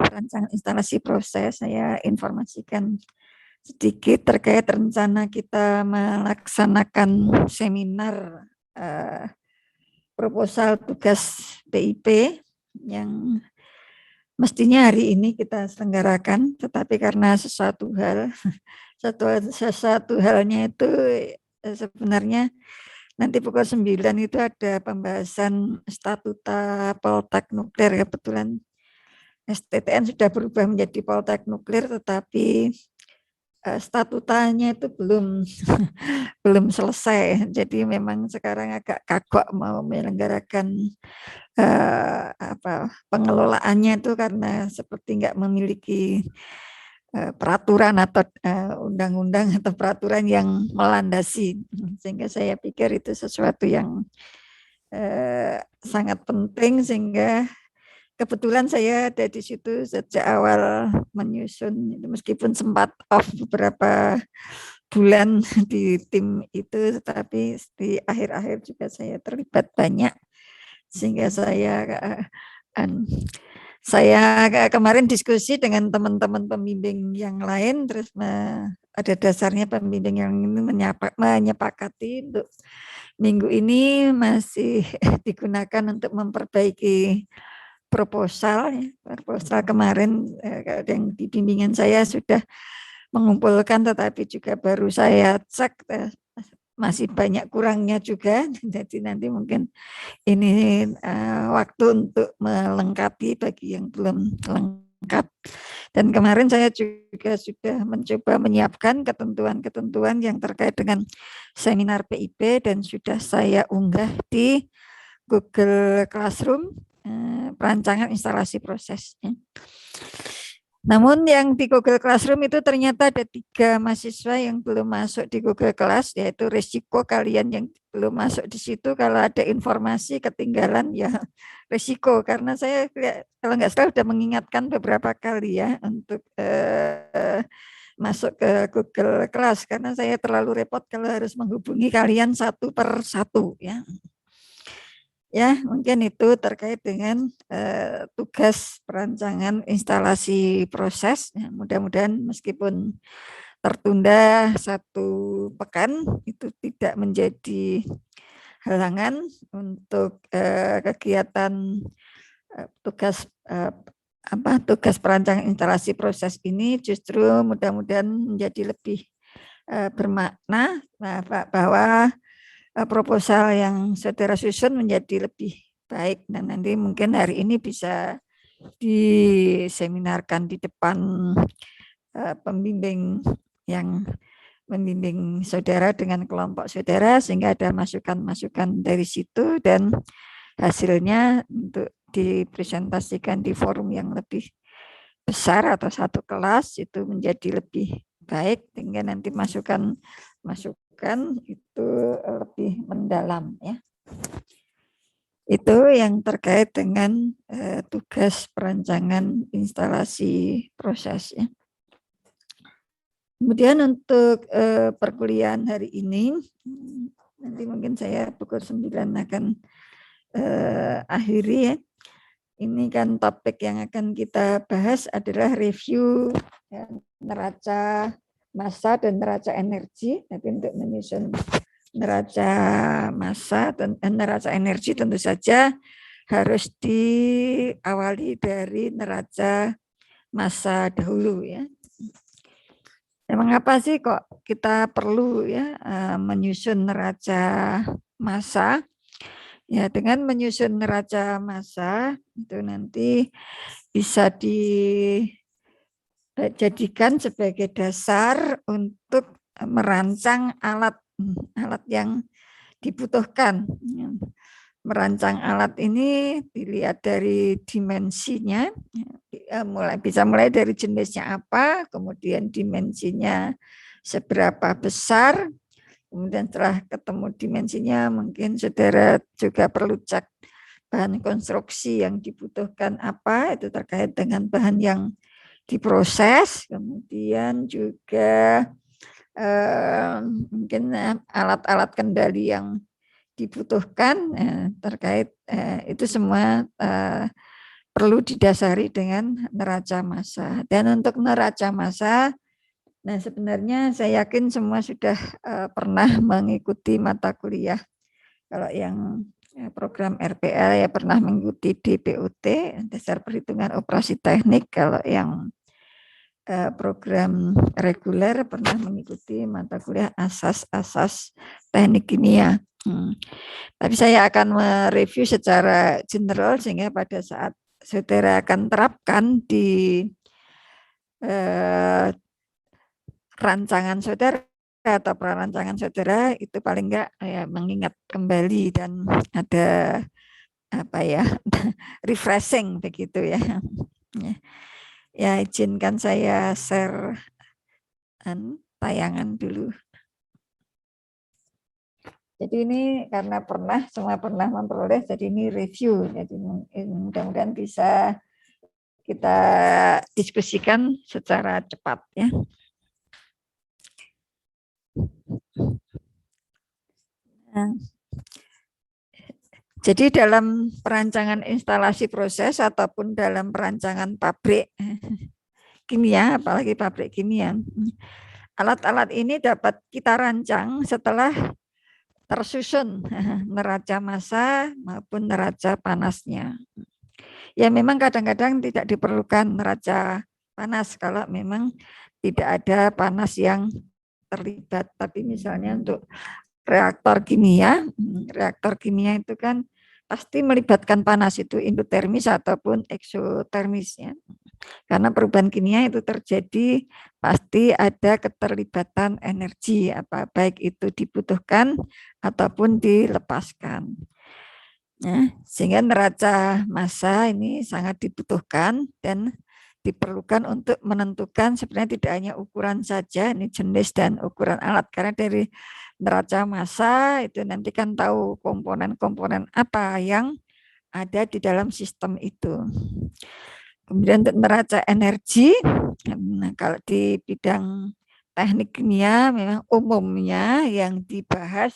rancangan instalasi proses, saya informasikan sedikit terkait rencana kita melaksanakan seminar proposal tugas PIP yang mestinya hari ini kita selenggarakan, tetapi karena sesuatu halnya itu sebenarnya nanti pukul 9 itu ada pembahasan statuta Poltek Nuklir. Kebetulan STTN sudah berubah menjadi Poltek Nuklir, tetapi statutanya itu belum selesai. Jadi memang sekarang agak kagok mau menyelenggarakan pengelolaannya itu karena seperti nggak memiliki peraturan atau undang-undang atau peraturan yang melandasi, sehingga saya pikir itu sesuatu yang sangat penting, sehingga kebetulan saya ada di situ sejak awal menyusun, meskipun sempat off beberapa bulan di tim itu, tetapi di akhir-akhir juga saya terlibat banyak, sehingga saya kemarin diskusi dengan teman-teman pembimbing yang lain, terus ada dasarnya pembimbing yang ini menyepakati untuk minggu ini masih digunakan untuk memperbaiki proposal. Proposal kemarin yang di bimbingan saya sudah mengumpulkan, tetapi juga baru saya cek masih banyak kurangnya juga. Jadi nanti mungkin ini waktu untuk melengkapi bagi yang belum lengkap. Dan kemarin saya juga sudah mencoba menyiapkan ketentuan-ketentuan yang terkait dengan seminar PIP dan sudah saya unggah di Google Classroom, perancangan instalasi prosesnya. Namun yang di Google Classroom itu ternyata ada 3 mahasiswa yang belum masuk di Google Class, yaitu risiko kalian yang belum masuk di situ kalau ada informasi ketinggalan ya risiko, karena saya kalau nggak salah sudah mengingatkan beberapa kali ya untuk masuk ke Google Class, karena saya terlalu repot kalau harus menghubungi kalian satu per satu ya. Ya, mungkin itu terkait dengan tugas perancangan instalasi proses. Ya, mudah-mudahan meskipun tertunda 1 pekan itu tidak menjadi halangan untuk kegiatan tugas perancangan instalasi proses ini, justru mudah-mudahan menjadi lebih bermakna bahwa proposal yang saudara susun menjadi lebih baik, dan nanti mungkin hari ini bisa diseminarkan di depan pembimbing yang membimbing saudara dengan kelompok saudara, sehingga ada masukan-masukan dari situ dan hasilnya untuk dipresentasikan di forum yang lebih besar atau satu kelas itu menjadi lebih baik, sehingga nanti masukan itu lebih mendalam ya. Itu yang terkait dengan tugas perancangan instalasi proses ya. Kemudian untuk perkuliahan hari ini, nanti mungkin saya pukul 9 akan akhiri ya. Ini kan topik yang akan kita bahas adalah review ya, neraca massa dan neraca energi. Tapi untuk menyusun neraca massa dan neraca energi tentu saja harus diawali dari neraca massa dahulu ya. Mengapa sih kok kita perlu ya menyusun neraca massa? Ya, dengan menyusun neraca massa itu nanti bisa dijadikan sebagai dasar untuk merancang alat yang dibutuhkan. Merancang alat ini dilihat dari dimensinya, bisa mulai dari jenisnya apa, kemudian dimensinya seberapa besar. Kemudian setelah ketemu dimensinya, mungkin saudara juga perlu cek bahan konstruksi yang dibutuhkan apa, itu terkait dengan bahan yang diproses. Kemudian juga mungkin alat-alat kendali yang dibutuhkan terkait itu semua perlu didasari dengan neraca massa. Dan untuk neraca massa, nah sebenarnya saya yakin semua sudah pernah mengikuti mata kuliah. Kalau yang program RPL ya pernah mengikuti DPOT, dasar perhitungan operasi teknik. Kalau yang program reguler pernah mengikuti mata kuliah asas-asas teknik kimia. Tapi saya akan mereview secara general sehingga pada saat saudara akan terapkan di rancangan saudara atau perancangan saudara itu paling enggak ya mengingat kembali dan ada apa ya refreshing begitu ya. Ya izinkan saya share tayangan dulu. Jadi ini karena semua pernah memperoleh, jadi ini review. Jadi mudah-mudahan bisa kita diskusikan secara cepat ya. Nah, jadi dalam perancangan instalasi proses ataupun dalam perancangan pabrik kimia, apalagi pabrik kimia, alat-alat ini dapat kita rancang setelah tersusun neraca massa maupun neraca panasnya. Ya memang kadang-kadang tidak diperlukan neraca panas kalau memang tidak ada panas yang terlibat. Tapi misalnya untuk reaktor kimia itu kan pasti melibatkan panas, itu endotermis ataupun eksotermis ya. Karena perubahan kimia itu terjadi pasti ada keterlibatan energi, baik itu dibutuhkan ataupun dilepaskan. Ya, sehingga neraca massa ini sangat dibutuhkan dan diperlukan untuk menentukan sebenarnya tidak hanya ukuran saja, ini jenis dan ukuran alat, karena dari neraca massa itu nanti kan tahu komponen-komponen apa yang ada di dalam sistem itu. Kemudian untuk neraca energi, nah kalau di bidang teknik kimia memang umumnya yang dibahas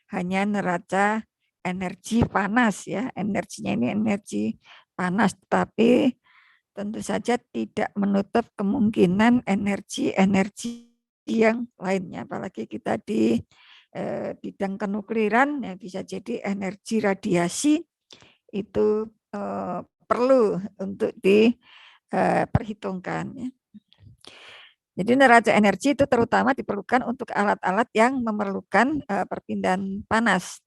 hanya neraca energi panas ya, energinya ini energi panas, tapi tentu saja tidak menutup kemungkinan energi-energi yang lainnya, apalagi kita di bidang kenukliran ya bisa jadi energi radiasi itu perlu untuk diperhitungkan. Jadi neraca energi itu terutama diperlukan untuk alat-alat yang memerlukan perpindahan panas.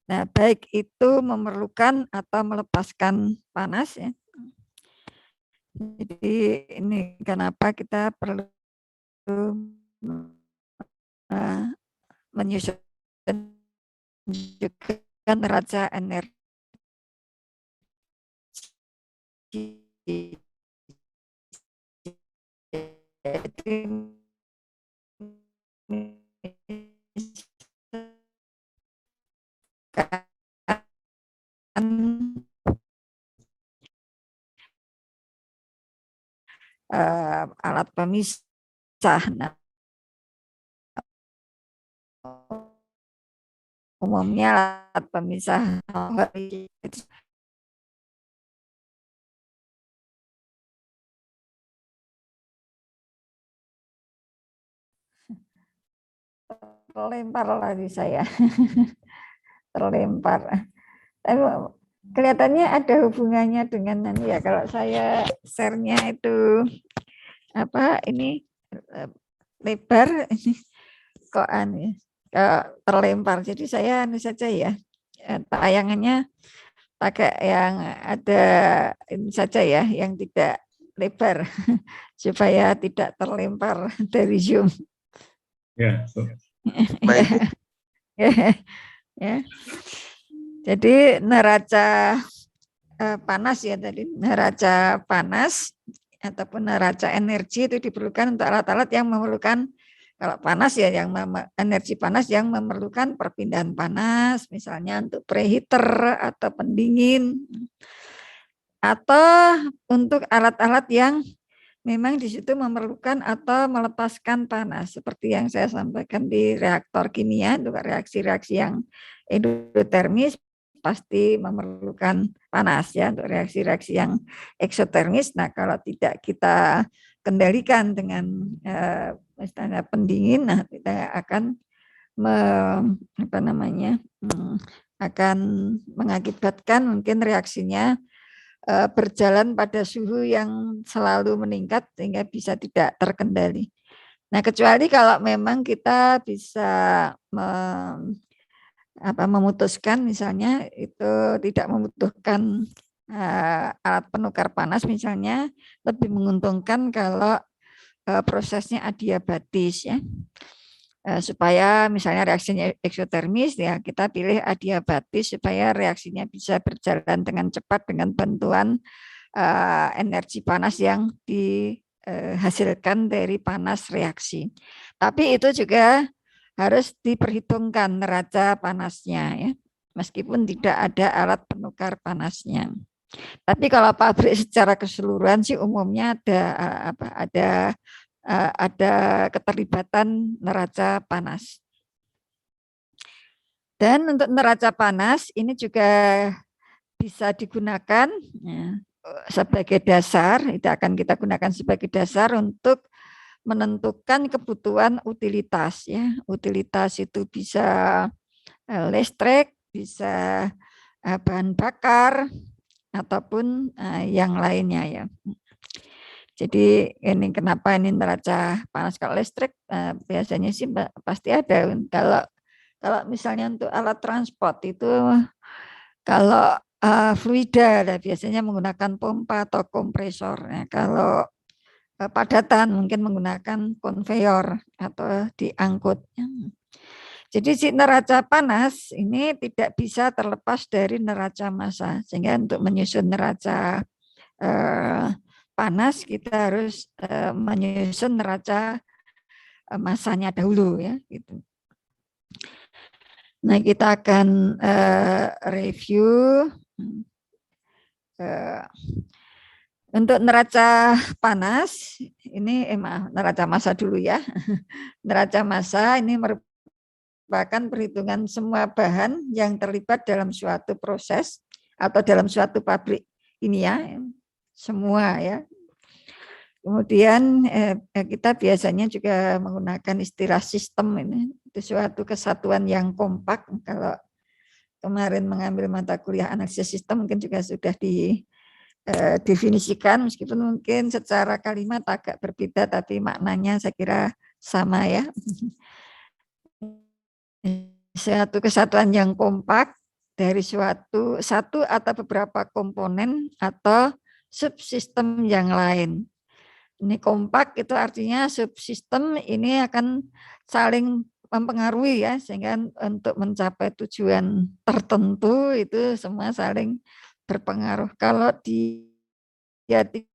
Nah, baik itu memerlukan atau melepaskan panas ya. Jadi ini kenapa kita perlu menyusun juga neraca energi alat pemisah. Nah, umumnya alat pemisah terlempar lagi saya. Terlempar. Tapi kelihatannya ada hubungannya dengan ya kalau saya share-nya itu apa ini lebar ini kok terlempar. Jadi saya saja ya tayangannya pakai yang ada ini saja ya yang tidak lebar supaya tidak terlempar dari Zoom. Ya, baik. Ya. Jadi neraca panas ya tadi, neraca panas ataupun neraca energi itu diperlukan untuk alat-alat yang memerlukan, kalau panas ya yang energi panas yang memerlukan perpindahan panas, misalnya untuk preheater atau pendingin, atau untuk alat-alat yang memang di situ memerlukan atau melepaskan panas, seperti yang saya sampaikan di reaktor kimia, untuk reaksi-reaksi yang endotermis pasti memerlukan panas ya untuk reaksi-reaksi yang eksotermis. Nah, kalau tidak kita kendalikan dengan misalnya pendingin, nah kita akan akan mengakibatkan mungkin reaksinya berjalan pada suhu yang selalu meningkat sehingga bisa tidak terkendali. Nah, kecuali kalau memang kita bisa memutuskan misalnya itu tidak membutuhkan alat penukar panas, misalnya lebih menguntungkan kalau prosesnya adiabatis ya. Supaya misalnya reaksinya eksotermis ya kita pilih adiabatis supaya reaksinya bisa berjalan dengan cepat dengan bantuan energi panas yang dihasilkan dari panas reaksi. Tapi itu juga harus diperhitungkan neraca panasnya ya, meskipun tidak ada alat penukar panasnya. Tapi kalau pabrik secara keseluruhan sih umumnya ada keterlibatan neraca panas. Dan untuk neraca panas ini juga bisa digunakan ya, sebagai dasar, itu akan kita gunakan sebagai dasar untuk menentukan kebutuhan utilitas ya. Utilitas itu bisa listrik, bisa bahan bakar ataupun yang lainnya ya. Jadi ini kenapa ini neraca panas kalau listrik biasanya sih pasti ada. Kalau misalnya untuk alat transport itu kalau fluida biasanya menggunakan pompa atau kompresor. Nah, kalau padatan mungkin menggunakan konveyor atau diangkut. Jadi si neraca panas ini tidak bisa terlepas dari neraca massa. Sehingga untuk menyusun neraca panas kita harus menyusun neraca massanya dahulu ya gitu. Nah, kita akan review untuk neraca panas ini neraca massa dulu ya. Neraca massa ini merupakan perhitungan semua bahan yang terlibat dalam suatu proses atau dalam suatu pabrik ini ya. Semua ya. Kemudian kita biasanya juga menggunakan istilah sistem ini, itu suatu kesatuan yang kompak. Kalau kemarin mengambil mata kuliah analisis sistem mungkin juga sudah didefinisikan, meskipun mungkin secara kalimat agak berbeda, tapi maknanya saya kira sama ya. Suatu kesatuan yang kompak dari satu atau beberapa komponen atau subsistem yang lain. Ini kompak itu artinya subsistem ini akan saling mempengaruhi ya, sehingga untuk mencapai tujuan tertentu itu semua saling berpengaruh. Kalau dia tidak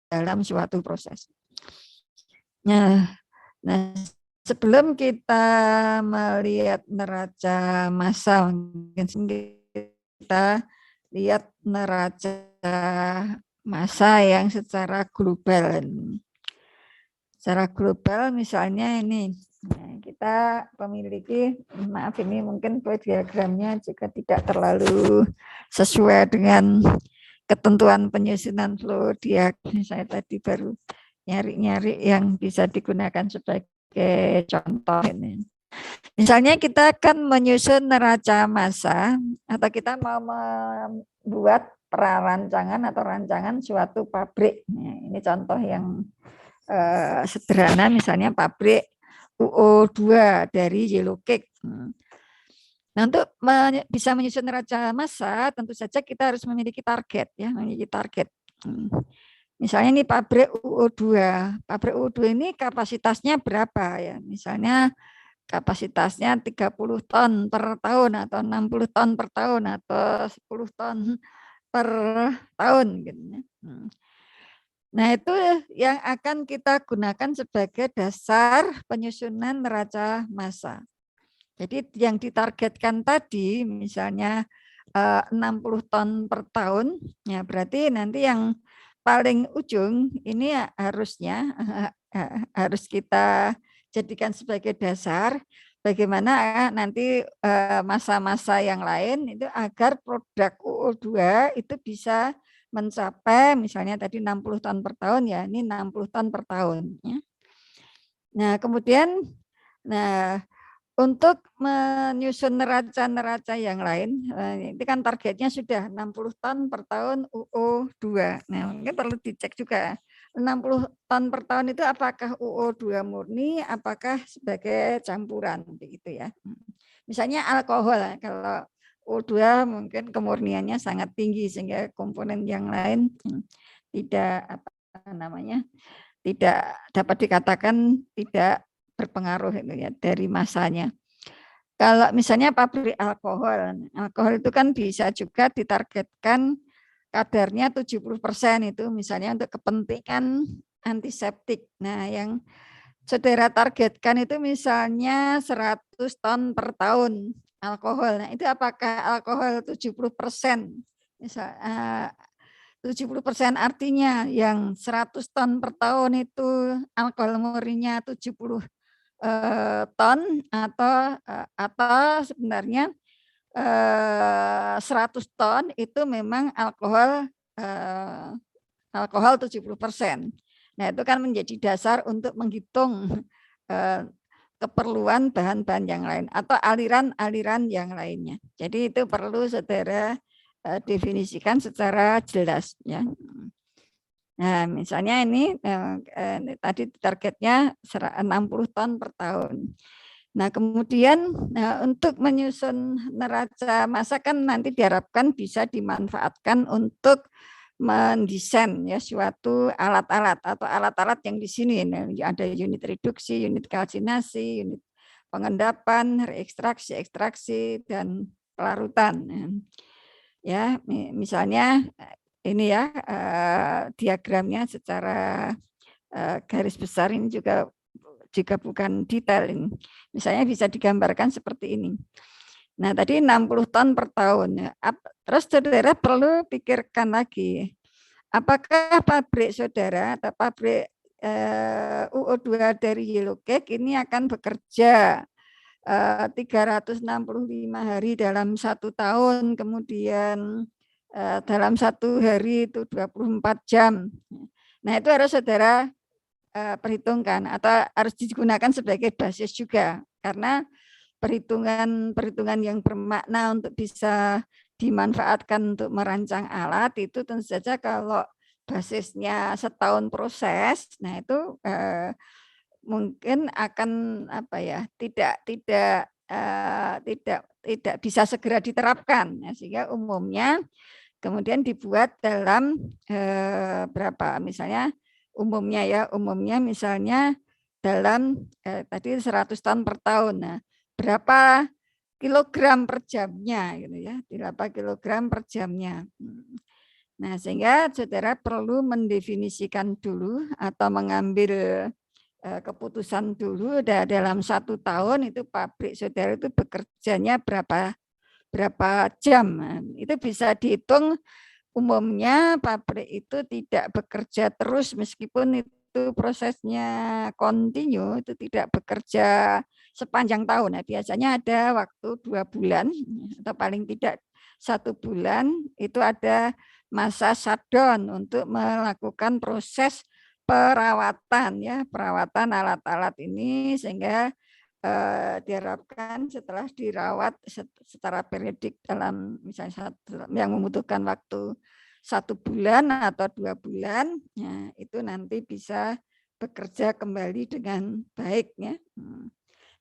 dalam suatu proses. Nah, sebelum kita melihat neraca massa, mungkin kita lihat neraca massa yang secara global. Secara global misalnya ini, kita memiliki, maaf ini mungkin diagramnya juga tidak terlalu sesuai dengan ketentuan penyusunan flow diagram. Saya tadi baru nyari-nyari yang bisa digunakan sebagai contoh ini. Misalnya kita akan menyusun neraca massa atau kita mau membuat perancangan atau rancangan suatu pabrik. Nah, ini contoh yang sederhana, misalnya pabrik UO2 dari Yellow Cake. Nah, untuk bisa menyusun neraca massa, tentu saja kita harus memiliki target ya, memiliki target. Misalnya ini pabrik UO2. Pabrik UO2 ini kapasitasnya berapa ya? Misalnya kapasitasnya 30 ton per tahun atau 60 ton per tahun atau 10 ton per tahun gitu ya. Nah, itu yang akan kita gunakan sebagai dasar penyusunan neraca massa. Jadi yang ditargetkan tadi misalnya 60 ton per tahun, ya berarti nanti yang paling ujung ini harusnya harus kita jadikan sebagai dasar bagaimana nanti masa-masa yang lain itu agar produk UO2 itu bisa mencapai misalnya tadi 60 ton per tahun, ya ini 60 ton per tahun ya. Nah, kemudian untuk menyusun neraca-neraca yang lain, itu kan targetnya sudah 60 ton per tahun UO2. Nah, mungkin perlu dicek juga 60 ton per tahun itu apakah UO2 murni, apakah sebagai campuran begitu ya. Misalnya alkohol, kalau O2 mungkin kemurniannya sangat tinggi sehingga komponen yang lain tidak tidak dapat dikatakan tidak berpengaruh itu ya dari masanya. Kalau misalnya pabrik alkohol itu kan bisa juga ditargetkan kadarnya 70% itu misalnya untuk kepentingan antiseptik. Nah, yang saudara targetkan itu misalnya 100 ton per tahun alkohol. Nah, itu apakah alkohol 70%? Misal 70% artinya yang 100 ton per tahun itu alkohol murninya 70 ton atau sebenarnya 100 ton itu memang alkohol 70%. Nah, itu kan menjadi dasar untuk menghitung keperluan bahan-bahan yang lain atau aliran-aliran yang lainnya. Jadi itu perlu saudara definisikan secara jelas ya. Nah, misalnya ini tadi targetnya 60 ton per tahun. Nah, kemudian untuk menyusun neraca massa kan nanti diharapkan bisa dimanfaatkan untuk mendesain ya suatu alat-alat atau alat-alat yang di sini ada unit reduksi, unit kalsinasi, unit pengendapan, reekstraksi, ekstraksi dan pelarutan. Ya, misalnya ini ya diagramnya secara garis besar ini juga bukan detail ini. Misalnya bisa digambarkan seperti ini. Nah, tadi 60 ton per tahun. Terus saudara perlu pikirkan lagi, apakah pabrik saudara atau pabrik UO2 dari Yellow Cake ini akan bekerja 365 hari dalam 1 tahun, kemudian dalam 1 hari itu 24 jam. Nah, itu harus saudara perhitungkan atau harus digunakan sebagai basis juga, karena perhitungan yang bermakna untuk bisa dimanfaatkan untuk merancang alat itu tentu saja kalau basisnya setahun proses, nah itu mungkin akan tidak bisa segera diterapkan, sehingga umumnya kemudian dibuat dalam berapa misalnya umumnya misalnya dalam tadi 100 ton per tahun. Nah, berapa kilogram per jamnya gitu ya, berapa kilogram per jamnya. Nah, sehingga saudara perlu mendefinisikan dulu atau mengambil keputusan dulu dalam 1 tahun itu pabrik saudara itu bekerjanya berapa jam. Nah, itu bisa dihitung. Umumnya pabrik itu tidak bekerja terus meskipun itu prosesnya kontinu, itu tidak bekerja sepanjang tahun. Nah, biasanya ada waktu 2 bulan atau paling tidak 1 bulan itu ada masa shutdown untuk melakukan proses perawatan ya, perawatan alat-alat ini sehingga diharapkan setelah dirawat secara periodik dalam misalnya yang membutuhkan waktu 1 bulan atau 2 bulan, ya, itu nanti bisa bekerja kembali dengan baik ya.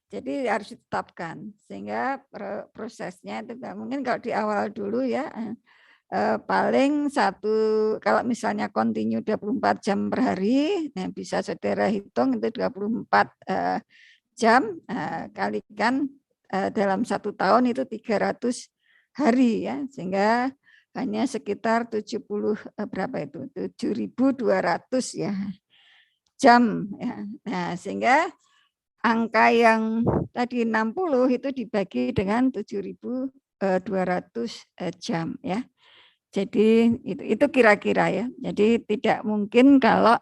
Jadi harus ditetapkan sehingga prosesnya itu mungkin kalau di awal dulu ya paling kalau misalnya kontinu 24 jam per hari, nah bisa saudara hitung itu 24 jam kalikan dalam 1 tahun itu 300 hari ya, sehingga hanya sekitar 70 berapa itu? 7.200 ya jam ya. Nah, sehingga angka yang tadi 60 itu dibagi dengan 7.200 jam ya. Jadi itu kira-kira ya. Jadi tidak mungkin kalau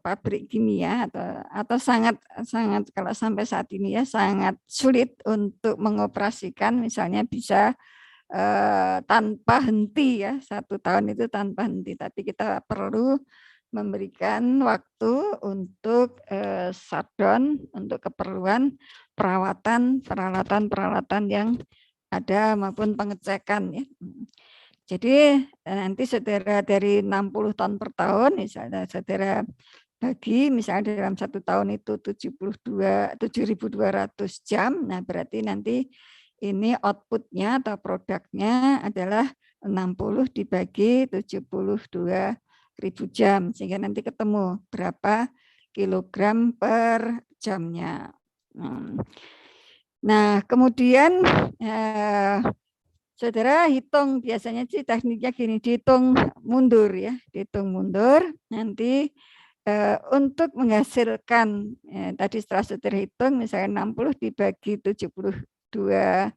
pabrik kimia atau sangat kalau sampai saat ini ya sangat sulit untuk mengoperasikan misalnya bisa tanpa henti ya 1 tahun itu tanpa henti, tapi kita perlu memberikan waktu untuk shutdown untuk keperluan peralatan yang ada maupun pengecekan ya. Jadi nanti saudara dari 60 ton per tahun, misalnya saudara bagi misalnya dalam 1 tahun itu 7.200 jam, nah berarti nanti ini outputnya atau produknya adalah 60 dibagi 72.000 jam, sehingga nanti ketemu berapa kilogram per jamnya. Nah kemudian saudara hitung, biasanya sih tekniknya gini, dihitung mundur ya, dihitung mundur nanti untuk menghasilkan tadi setelah saudara hitung misalnya 60 dibagi 7.200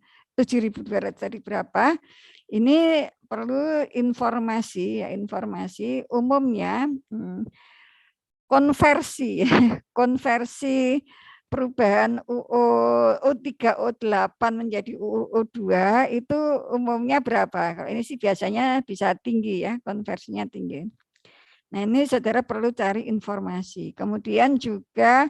tadi berapa, ini perlu informasi ya, informasi umumnya konversi perubahan O3O8 menjadi O2 itu umumnya berapa? Kalau ini sih biasanya bisa tinggi ya, konversinya tinggi. Nah, ini saudara perlu cari informasi. Kemudian juga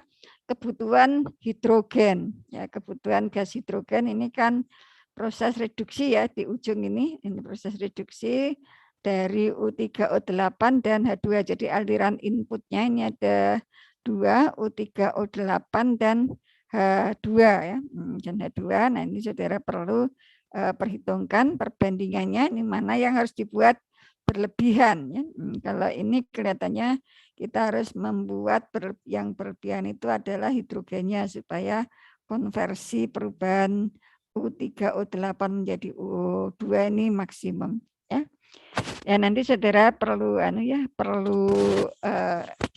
kebutuhan hidrogen. Ya, kebutuhan gas hidrogen ini kan proses reduksi ya di ujung ini proses reduksi dari U3O8 dan H2. Jadi aliran inputnya ini ada 2, U3O8 dan H2 ya. Dan H2. Nah, ini saudara perlu perhitungkan perbandingannya ini mana yang harus dibuat berlebihan ya. Kalau ini kelihatannya kita harus membuat yang berlebihan itu adalah hidrogennya supaya konversi perubahan U3O8 menjadi O2 ini maksimum ya. Ya nanti saudara perlu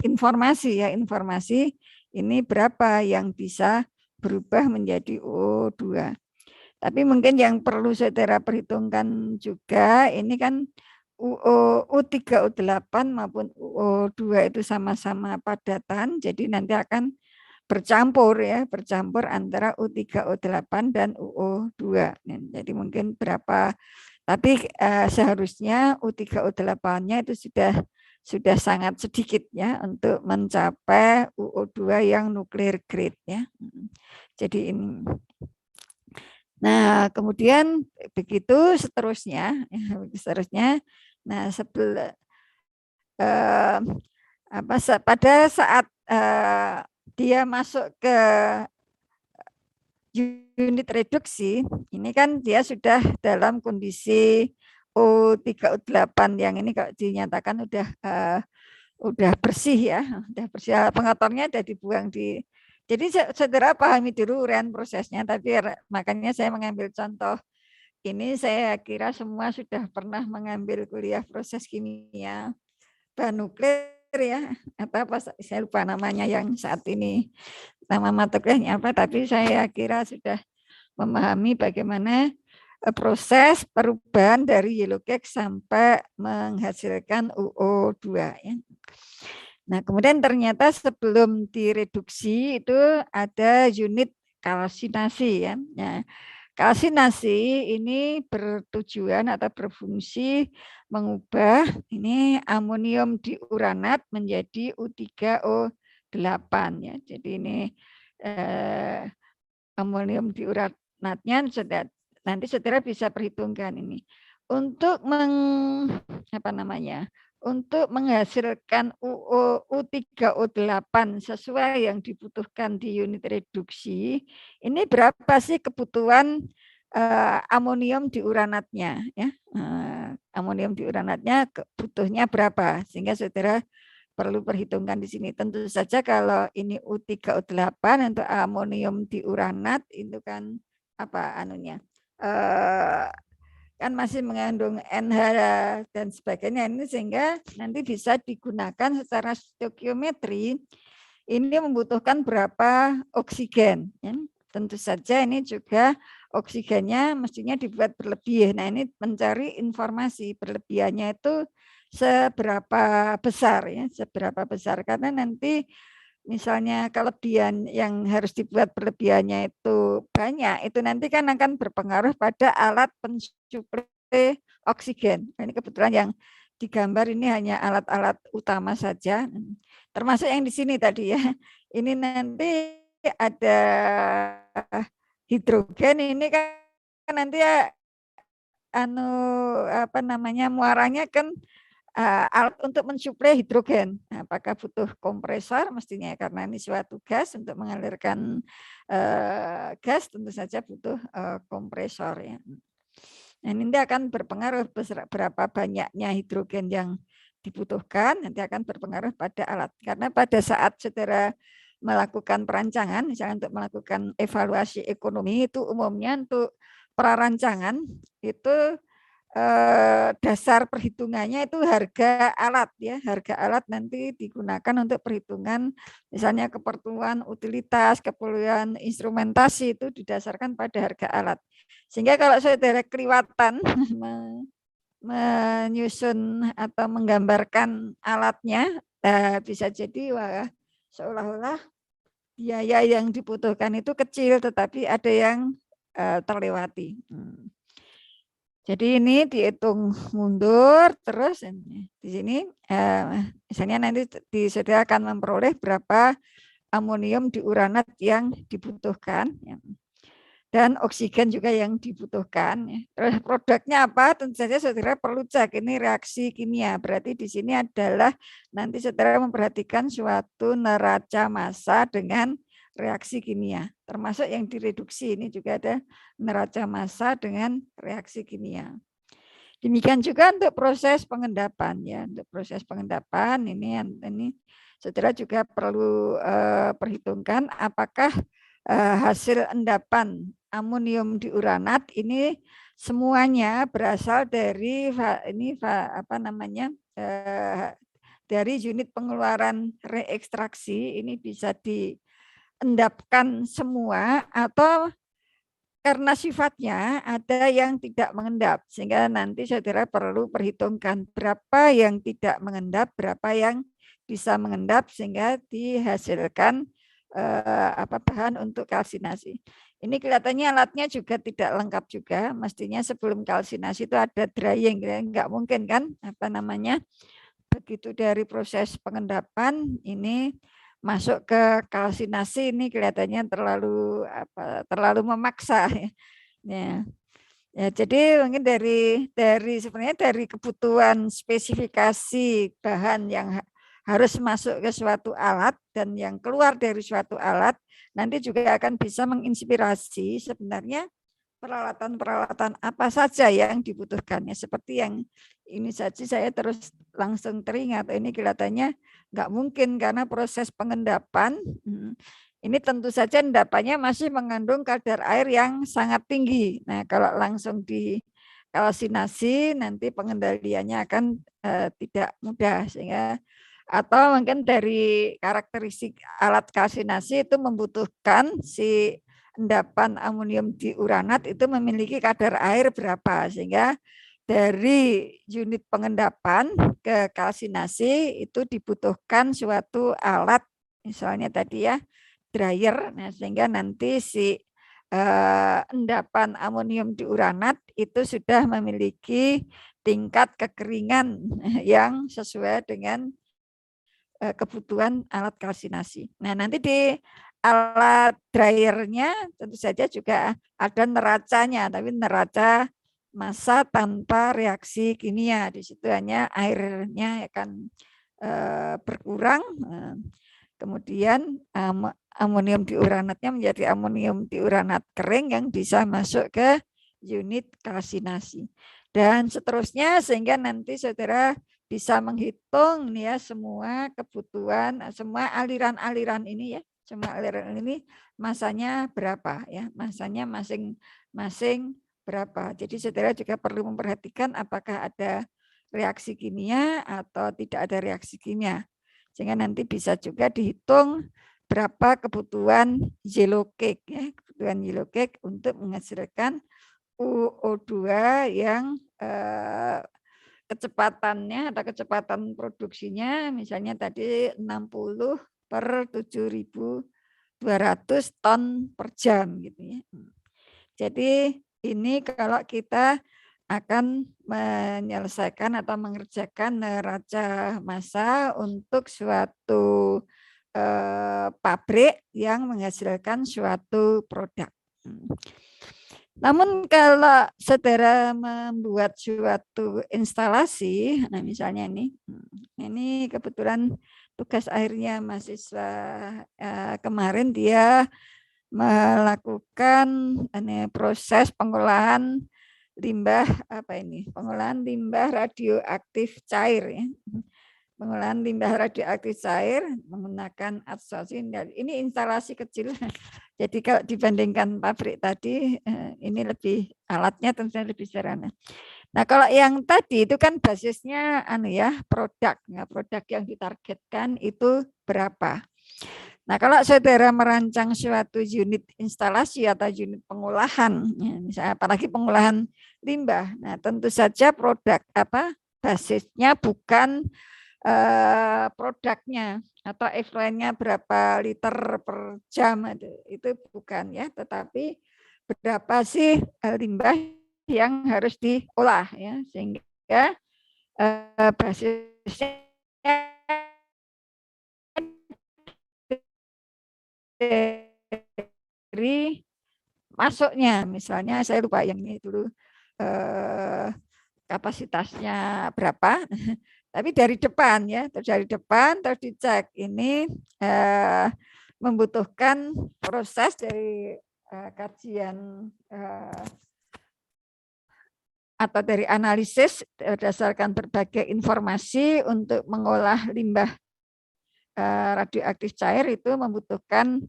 informasi ya, informasi ini berapa yang bisa berubah menjadi O2. Tapi mungkin yang perlu saudara perhitungkan juga ini kan U3O8 maupun O2 itu sama-sama padatan, jadi nanti akan bercampur antara U3O8 dan O2. Jadi mungkin berapa, tapi seharusnya U3O8-nya itu sudah sangat sedikit ya untuk mencapai O2 yang nuclear grade ya. Jadi ini. Nah, kemudian begitu seterusnya. Nah, pada saat dia masuk ke unit reduksi, ini kan dia sudah dalam kondisi O3O8 yang ini kalau dinyatakan udah bersih ya, udah bersih, pengotornya udah dibuang di. Jadi saudara pahami dulu urean prosesnya, tapi makanya saya mengambil contoh ini, saya kira semua sudah pernah mengambil kuliah proses kimia bahan nuklir ya, atau apa saya lupa namanya yang saat ini nama mata kuliahnya apa, tapi saya kira sudah memahami bagaimana proses perubahan dari yellow cake sampai menghasilkan UO2 ya. Nah, kemudian ternyata sebelum direduksi itu ada unit kalsinasi ya. Nah, kalsinasi ini bertujuan atau berfungsi mengubah ini amonium diuranat menjadi U3O8 ya. Jadi ini amonium diuranatnya nanti saudara bisa perhitungkan ini untuk untuk menghasilkan U3O8 sesuai yang dibutuhkan di unit reduksi, ini berapa sih kebutuhan amonium diuranatnya ya? Amonium diuranatnya butuhnya berapa, sehingga saudara perlu perhitungkan di sini. Tentu saja kalau ini U3O8 untuk amonium diuranat itu kan apa anunya? kan masih mengandung NH dan sebagainya ini, sehingga nanti bisa digunakan secara stoikiometri. Ini membutuhkan berapa oksigen ya. Tentu saja ini juga oksigennya mestinya dibuat berlebih. Nah, ini mencari informasi berlebihannya itu seberapa besar ya, seberapa besar, karena nanti misalnya kelebihan yang harus dibuat berlebihannya itu banyak, itu nanti kan akan berpengaruh pada alat pensuplai oksigen. Ini kebetulan yang digambar ini hanya alat-alat utama saja, termasuk yang di sini tadi ya. Ini nanti ada hidrogen, ini kan nanti ya muaranya kan alat untuk mensuplai hidrogen. Nah, apakah butuh kompresor? Mestinya karena ini suatu gas, untuk mengalirkan gas tentu saja butuh kompresor ya. Nah, ini akan berpengaruh berapa banyaknya hidrogen yang dibutuhkan, nanti akan berpengaruh pada alat. Karena pada saat saudara melakukan perancangan, misalnya untuk melakukan evaluasi ekonomi, itu umumnya untuk prarancangan itu dasar perhitungannya itu harga alat ya. Harga alat nanti digunakan untuk perhitungan misalnya keperluan utilitas, keperluan instrumentasi, itu didasarkan pada harga alat. Sehingga kalau saudara kelewatan menyusun atau menggambarkan alatnya, bisa jadi seolah-olah biaya yang dibutuhkan itu kecil, tetapi ada yang terlewati. Jadi ini dihitung mundur terus di sini misalnya nanti saudara akan memperoleh berapa amonium diuranat yang dibutuhkan ya. Dan oksigen juga yang dibutuhkan ya. Terus produknya apa? Tentu saja saudara perlu cek ini reaksi kimia. Berarti di sini adalah nanti saudara memperhatikan suatu neraca massa dengan reaksi kimia, termasuk yang direduksi, ini juga ada neraca massa dengan reaksi kimia. Demikian juga untuk proses pengendapan ya. Untuk proses pengendapan ini saudara juga perlu perhitungkan apakah hasil endapan amonium diuranat ini semuanya berasal dari dari unit pengeluaran reekstraksi, ini bisa diendapkan semua atau karena sifatnya ada yang tidak mengendap, sehingga nanti saudara perlu perhitungkan berapa yang tidak mengendap, berapa yang bisa mengendap, sehingga dihasilkan bahan untuk kalsinasi. Ini kelihatannya alatnya juga tidak lengkap juga, mestinya sebelum kalsinasi itu ada drying, nggak mungkin kan begitu dari proses pengendapan ini masuk ke kalsinasi, ini kelihatannya terlalu memaksa ya. Ya, jadi mungkin sebenarnya dari kebutuhan spesifikasi bahan yang harus masuk ke suatu alat dan yang keluar dari suatu alat nanti juga akan bisa menginspirasi sebenarnya peralatan-peralatan apa saja yang dibutuhkannya. Seperti yang ini saja saya terus langsung teringat, ini kelihatannya nggak mungkin karena proses pengendapan ini tentu saja endapannya masih mengandung kadar air yang sangat tinggi. Nah, kalau langsung di kalsinasi nanti pengendaliannya akan tidak mudah, sehingga atau mungkin dari karakteristik alat kalsinasi itu membutuhkan si endapan amonium diuranat itu memiliki kadar air berapa, sehingga dari unit pengendapan ke kalsinasi itu dibutuhkan suatu alat, misalnya tadi ya dryer, nah sehingga nanti si endapan amonium diuranat itu sudah memiliki tingkat kekeringan yang sesuai dengan kebutuhan alat kalsinasi. Nah, nanti di alat dryernya tentu saja juga ada neracanya, tapi neraca massa tanpa reaksi kimia. Di situ hanya airnya akan berkurang. Kemudian amonium diuranatnya menjadi amonium diuranat kering yang bisa masuk ke unit kalsinasi. Dan seterusnya sehingga nanti saudara bisa menghitung ya semua kebutuhan, semua aliran-aliran ini ya, semua aliran ini masanya berapa ya, masanya masing-masing berapa. Jadi saudara juga perlu memperhatikan apakah ada reaksi kimia atau tidak ada reaksi kimia. Sehingga nanti bisa juga dihitung berapa kebutuhan yellow cake, ya, kebutuhan yellow cake untuk menghasilkan UO2 yang kecepatannya atau kecepatan produksinya misalnya tadi 60 per 7.200 ton per jam gitu ya. Jadi ini kalau kita akan menyelesaikan atau mengerjakan neraca massa untuk suatu pabrik yang menghasilkan suatu produk. Namun kalau saudara membuat suatu instalasi, nah misalnya ini kebetulan tugas akhirnya mahasiswa kemarin dia melakukan proses pengolahan limbah pengolahan limbah radioaktif cair ya. Pengolahan limbah radioaktif cair menggunakan adsorpsi. Ini instalasi kecil. Jadi kalau dibandingkan pabrik tadi, ini lebih alatnya tentunya lebih sederhana. Nah kalau yang tadi itu kan basisnya produk. Nah, produk yang ditargetkan itu berapa? Nah kalau saudara merancang suatu unit instalasi atau unit pengolahan, ya, misalnya apalagi pengolahan limbah, nah tentu saja produk basisnya bukan produknya atau effluentnya berapa liter per jam itu bukan ya, tetapi berapa sih limbah yang harus diolah ya, sehingga basisnya dari masuknya, misalnya saya lupa yang ini dulu kapasitasnya berapa. Tapi dari depan ya, dari depan terus dicek ini membutuhkan proses dari kajian atau dari analisis berdasarkan berbagai informasi untuk mengolah limbah radioaktif cair itu membutuhkan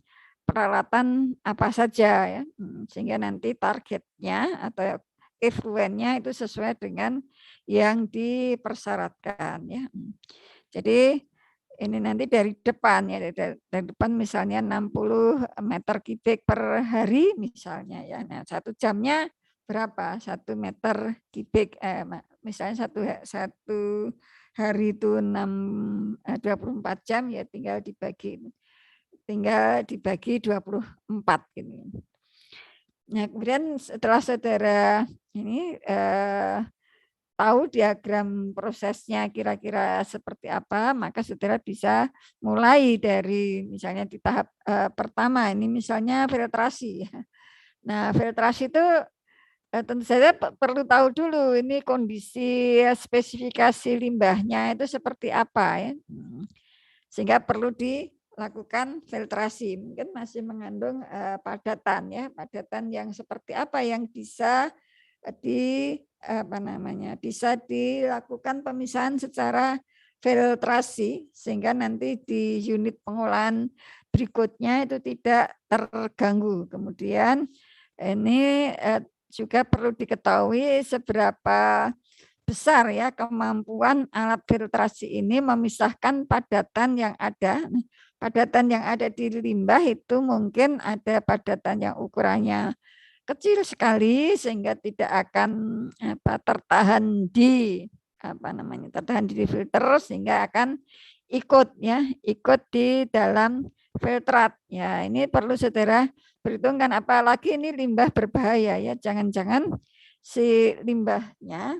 peralatan apa saja ya, sehingga nanti targetnya atau effluentnya itu sesuai dengan yang dipersyaratkan ya. Jadi ini nanti dari depan ya, dari depan misalnya 60 meter kubik per hari misalnya ya. Nah, 1 jamnya berapa? 1 meter kubik misalnya satu hari itu 24 jam ya, tinggal dibagi 24 gitu. Nah, kemudian setelah saudara ini tahu diagram prosesnya kira-kira seperti apa, maka saudara bisa mulai dari misalnya di tahap pertama ini misalnya filtrasi. Nah, filtrasi itu tentu saja perlu tahu dulu ini kondisi spesifikasi limbahnya itu seperti apa ya. Sehingga perlu dilakukan filtrasi. Mungkin masih mengandung padatan ya, padatan yang seperti apa yang bisa bisa dilakukan pemisahan secara filtrasi sehingga nanti di unit pengolahan berikutnya itu tidak terganggu. Kemudian ini juga perlu diketahui seberapa besar ya kemampuan alat filtrasi ini memisahkan padatan yang ada. Padatan yang ada di limbah itu mungkin ada padatan yang ukurannya kecil sekali sehingga tidak akan tertahan di tertahan di filter sehingga akan ikut di dalam filtrat ya. Ini perlu saudara perhitungkan, apalagi ini limbah berbahaya ya, jangan-jangan si limbahnya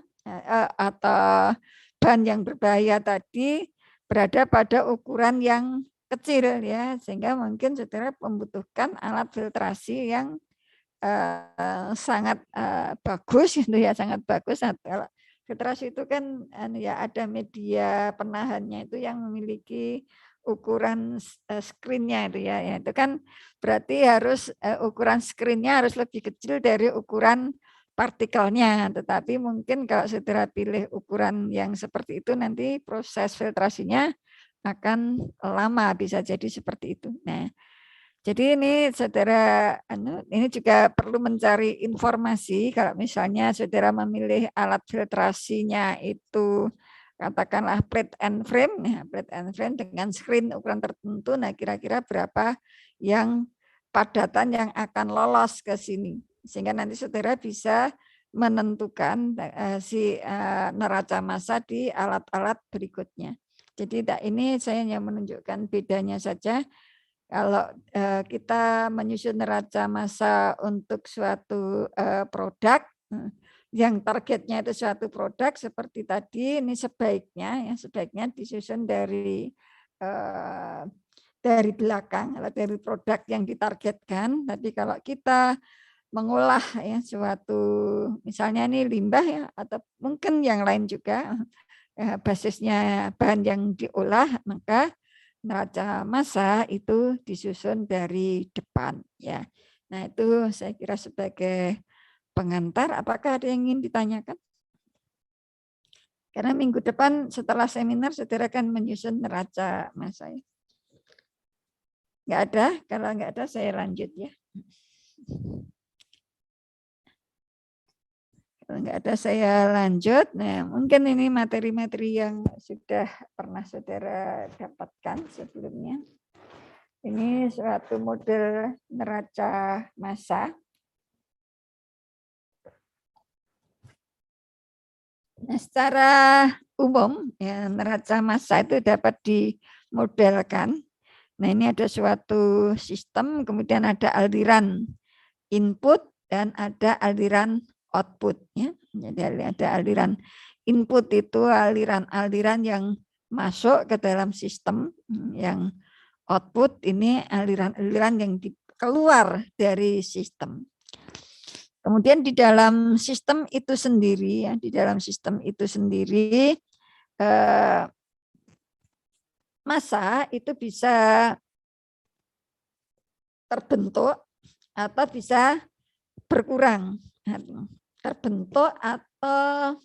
atau bahan yang berbahaya tadi berada pada ukuran yang kecil ya, sehingga mungkin saudara membutuhkan alat filtrasi yang sangat bagus gitu ya, sangat bagus. Filtrasi itu kan ya ada media penahannya itu yang memiliki ukuran screen-nya itu ya, itu kan berarti harus ukuran screen-nya harus lebih kecil dari ukuran partikelnya. Tetapi mungkin kalau saudara pilih ukuran yang seperti itu nanti proses filtrasinya akan lama, bisa jadi seperti itu. Nah, Jadi ini saudara, ini juga perlu mencari informasi. Kalau misalnya saudara memilih alat filtrasinya itu katakanlah plate and frame, ya, plate and frame dengan screen ukuran tertentu. Nah, kira-kira berapa yang padatan yang akan lolos ke sini, sehingga nanti saudara bisa menentukan si neraca massa di alat-alat berikutnya. Jadi ini saya hanya menunjukkan bedanya saja. Kalau kita menyusun neraca massa untuk suatu produk yang targetnya itu suatu produk seperti tadi, ini sebaiknya disusun dari belakang, dari produk yang ditargetkan. Tapi kalau kita mengolah ya suatu, misalnya ini limbah ya, atau mungkin yang lain juga basisnya bahan yang diolah, maka neraca massa itu disusun dari depan ya. Nah, itu saya kira sebagai pengantar. Apakah ada yang ingin ditanyakan? Karena minggu depan setelah seminar saudara akan menyusun neraca massa ya. Enggak ada? Kalau enggak ada saya lanjut ya. Kalau enggak ada saya lanjut. Nah, mungkin ini materi-materi yang sudah pernah saudara dapatkan sebelumnya. Ini suatu model neraca massa. Nah, secara umum ya, neraca massa itu dapat dimodelkan. Nah, ini ada suatu sistem, kemudian ada aliran input dan ada aliran output ya. Jadi ada aliran input itu aliran-aliran yang masuk ke dalam sistem, yang output ini aliran-aliran yang keluar dari sistem. Kemudian di dalam sistem itu sendiri ya, di dalam sistem itu sendiri massa itu bisa terbentuk atau bisa berkurang. Terbentuk atau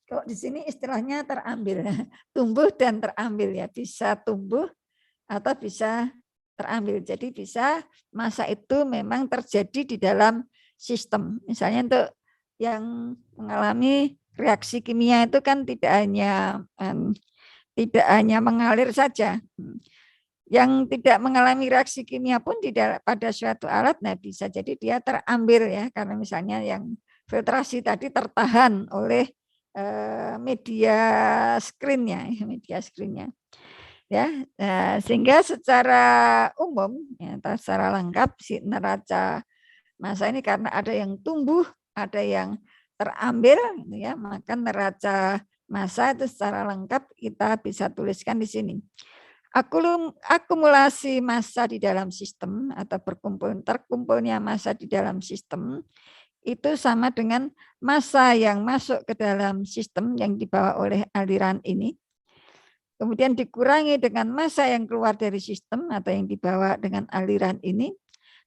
kalau di sini istilahnya terambil, tumbuh dan terambil ya, bisa tumbuh atau bisa terambil. Jadi bisa massa itu memang terjadi di dalam sistem. Misalnya untuk yang mengalami reaksi kimia itu kan tidak hanya mengalir saja. Yang tidak mengalami reaksi kimia pun pada suatu alat, nah bisa jadi dia terambil ya, karena misalnya yang filtrasi tadi tertahan oleh media screen-nya, ya. Nah, sehingga secara umum, ya, secara lengkap si neraca massa ini karena ada yang tumbuh, ada yang terambil, ya, maka neraca massa itu secara lengkap kita bisa tuliskan di sini. Akumulasi massa di dalam sistem atau terkumpulnya massa di dalam sistem itu sama dengan massa yang masuk ke dalam sistem yang dibawa oleh aliran ini. Kemudian dikurangi dengan massa yang keluar dari sistem atau yang dibawa dengan aliran ini.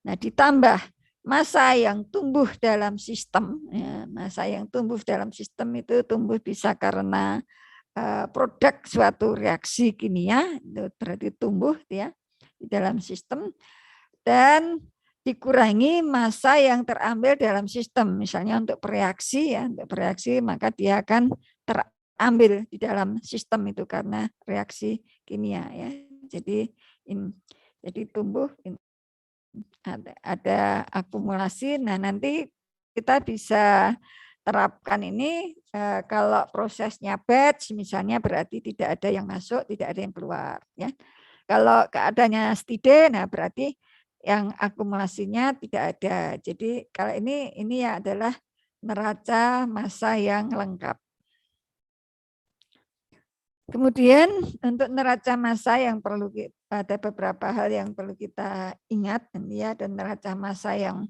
Nah, ditambah massa yang tumbuh dalam sistem. Ya, massa yang tumbuh dalam sistem itu tumbuh bisa karena produk suatu reaksi kimia, itu berarti tumbuh ya di dalam sistem, dan dikurangi massa yang terambil dalam sistem. Misalnya untuk bereaksi ya, untuk bereaksi maka dia akan terambil di dalam sistem itu karena reaksi kimia ya. Jadi tumbuh ada akumulasi. Nah, nanti kita bisa terapkan ini kalau prosesnya batch misalnya berarti tidak ada yang masuk, tidak ada yang keluar ya. Kalau keadaannya steady, nah berarti yang akumulasinya tidak ada. Jadi kalau ini ya adalah neraca massa yang lengkap. Kemudian untuk neraca massa yang perlu ada beberapa hal yang perlu kita ingat ya, dan neraca massa yang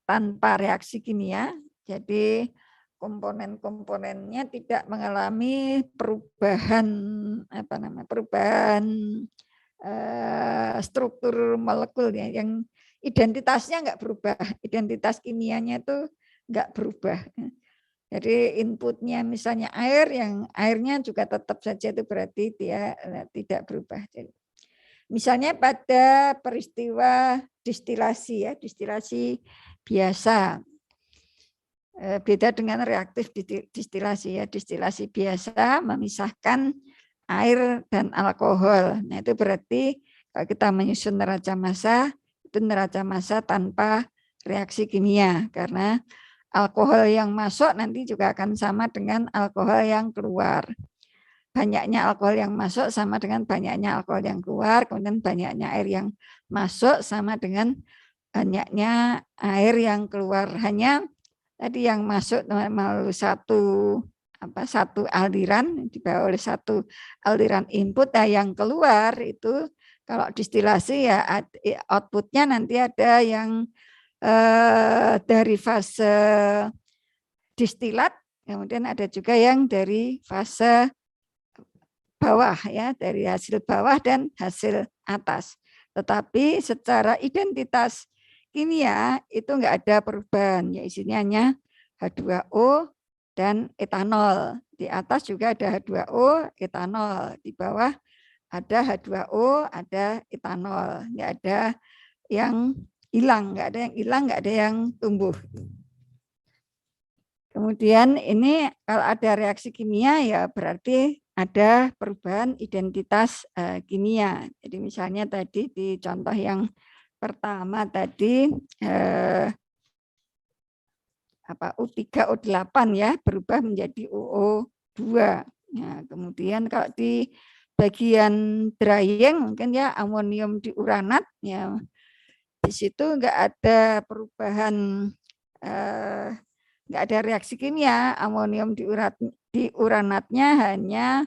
tanpa reaksi kimia. Jadi komponen-komponennya tidak mengalami perubahan struktur molekul ya, yang identitasnya enggak berubah, identitas kimianya itu enggak berubah. Jadi inputnya misalnya air, yang airnya juga tetap saja itu berarti dia tidak berubah. Misalnya pada peristiwa distilasi ya, distilasi biasa. Beda dengan reaktif distilasi ya. Distilasi biasa memisahkan air dan alkohol. Nah, itu berarti kalau kita menyusun neraca massa, itu neraca massa tanpa reaksi kimia, karena alkohol yang masuk nanti juga akan sama dengan alkohol yang keluar. Banyaknya alkohol yang masuk sama dengan banyaknya alkohol yang keluar, kemudian banyaknya air yang masuk sama dengan banyaknya air yang keluar. Hanya tadi yang masuk melalui satu aliran, dibawa oleh satu aliran input, nah yang keluar itu kalau distilasi ya outputnya nanti ada yang dari fase distilat, kemudian ada juga yang dari fase bawah ya, dari hasil bawah dan hasil atas. Tetapi secara identitas kimia itu enggak ada perubahan, ya isinya hanya H2O dan etanol. Di atas juga ada H2O, etanol. Di bawah ada H2O, ada etanol. Enggak ada yang hilang, enggak ada yang hilang, enggak ada yang tumbuh. Kemudian ini kalau ada reaksi kimia ya berarti ada perubahan identitas kimia. Jadi misalnya tadi di contoh yang pertama tadi U3O8 ya berubah menjadi UO2. Nah, kemudian kalau di bagian drying mungkin ya amonium diuranat ya, di situ enggak ada perubahan enggak ada reaksi kimia, amonium diuranatnya hanya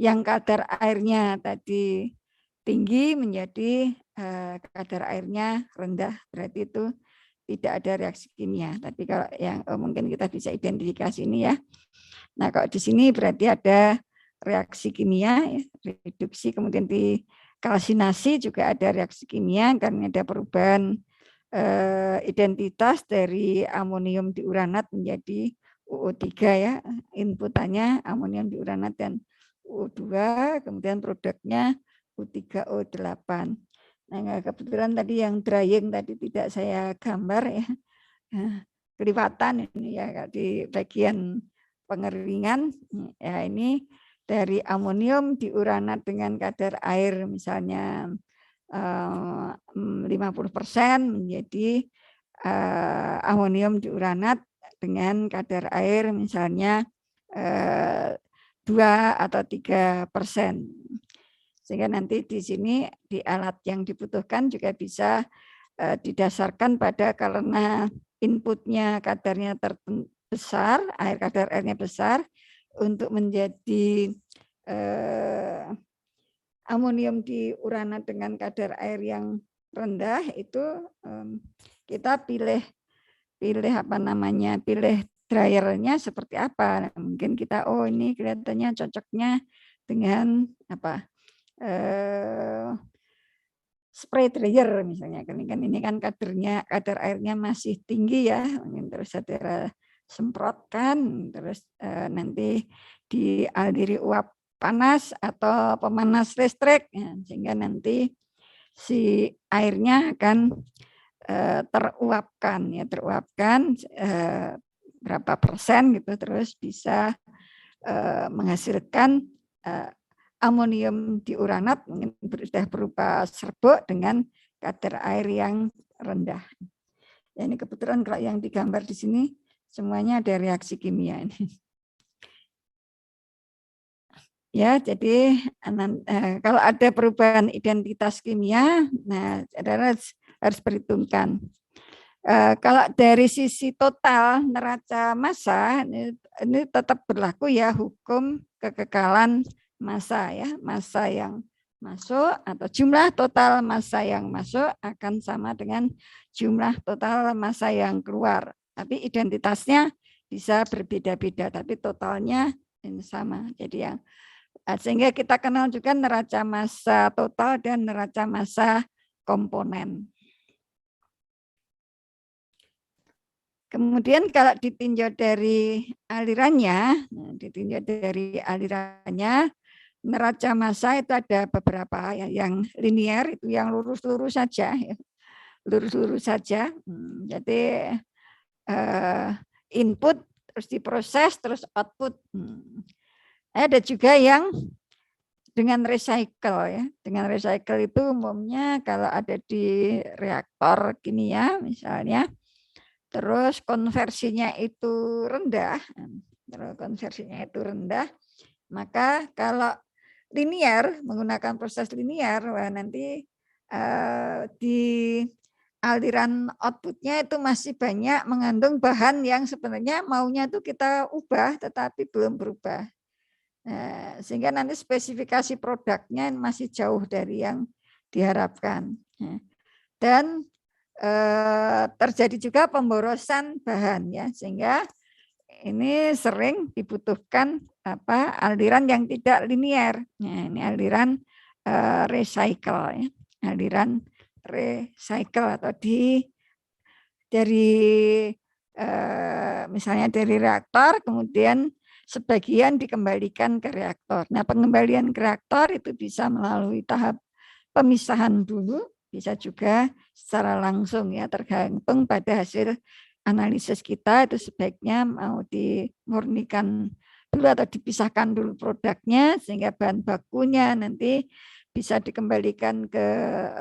yang kadar airnya tadi tinggi menjadi kadar airnya rendah, berarti itu tidak ada reaksi kimia. Tapi kalau yang mungkin kita bisa identifikasi ini ya. Nah, kalau di sini berarti ada reaksi kimia, ya, reduksi, kemudian di kalsinasi juga ada reaksi kimia karena ada perubahan identitas dari amonium diuranat menjadi UO3 ya. Inputannya amonium diuranat dan UO2, kemudian produknya U3O8. Nah, kebetulan tadi yang drying tadi tidak saya gambar ya. Kelipatan ini ya di bagian pengeringan ya, ini dari amonium diuranat dengan kadar air misalnya 50% menjadi amonium diuranat dengan kadar air misalnya 2 atau 3%. Sehingga nanti di sini di alat yang dibutuhkan juga bisa didasarkan pada karena inputnya kadarnya besar, kadar airnya besar, untuk menjadi amonium diuranat dengan kadar air yang rendah itu kita pilih dryernya seperti apa. Mungkin kita ini kelihatannya cocoknya dengan spray dryer misalnya, kan ini kan kadar airnya masih tinggi ya, terus saudara semprotkan, terus nanti dialiri uap panas atau pemanas listrik ya, sehingga nanti si airnya akan teruapkan berapa persen gitu, terus bisa menghasilkan amonium diuranat mungkin sudah berupa serbuk dengan kadar air yang rendah. Ya, ini kebetulan kalau yang digambar di sini semuanya ada reaksi kimia ini. Ya, jadi kalau ada perubahan identitas kimia, nah saudara harus perhitungkan. Kalau dari sisi total neraca massa ini tetap berlaku ya hukum kekekalan massa ya, massa yang masuk atau jumlah total massa yang masuk akan sama dengan jumlah total massa yang keluar. Tapi identitasnya bisa berbeda-beda, tapi totalnya ini sama. Jadi yang sehingga kita kenal juga neraca massa total dan neraca massa komponen. Kemudian kalau ditinjau dari alirannya, neraca massa itu ada beberapa ya, yang linear itu yang lurus-lurus saja, ya. Lurus-lurus saja. Jadi input terus diproses terus output. Ada juga yang dengan recycle ya. Dengan recycle itu umumnya kalau ada di reaktor kimia misalnya, terus konversinya itu rendah, maka kalau linear menggunakan proses linear, nanti di aliran outputnya itu masih banyak mengandung bahan yang sebenarnya maunya itu kita ubah tetapi belum berubah. Sehingga nanti spesifikasi produknya masih jauh dari yang diharapkan. Dan terjadi juga pemborosan bahan ya, sehingga ini sering dibutuhkan aliran yang tidak linear. Ini aliran recycle ya. Aliran recycle atau dari misalnya dari reaktor kemudian sebagian dikembalikan ke reaktor. Nah, pengembalian ke reaktor itu bisa melalui tahap pemisahan dulu, bisa juga secara langsung ya, tergantung pada hasil analisis kita itu sebaiknya mau dimurnikan dulu atau dipisahkan dulu produknya sehingga bahan bakunya nanti bisa dikembalikan ke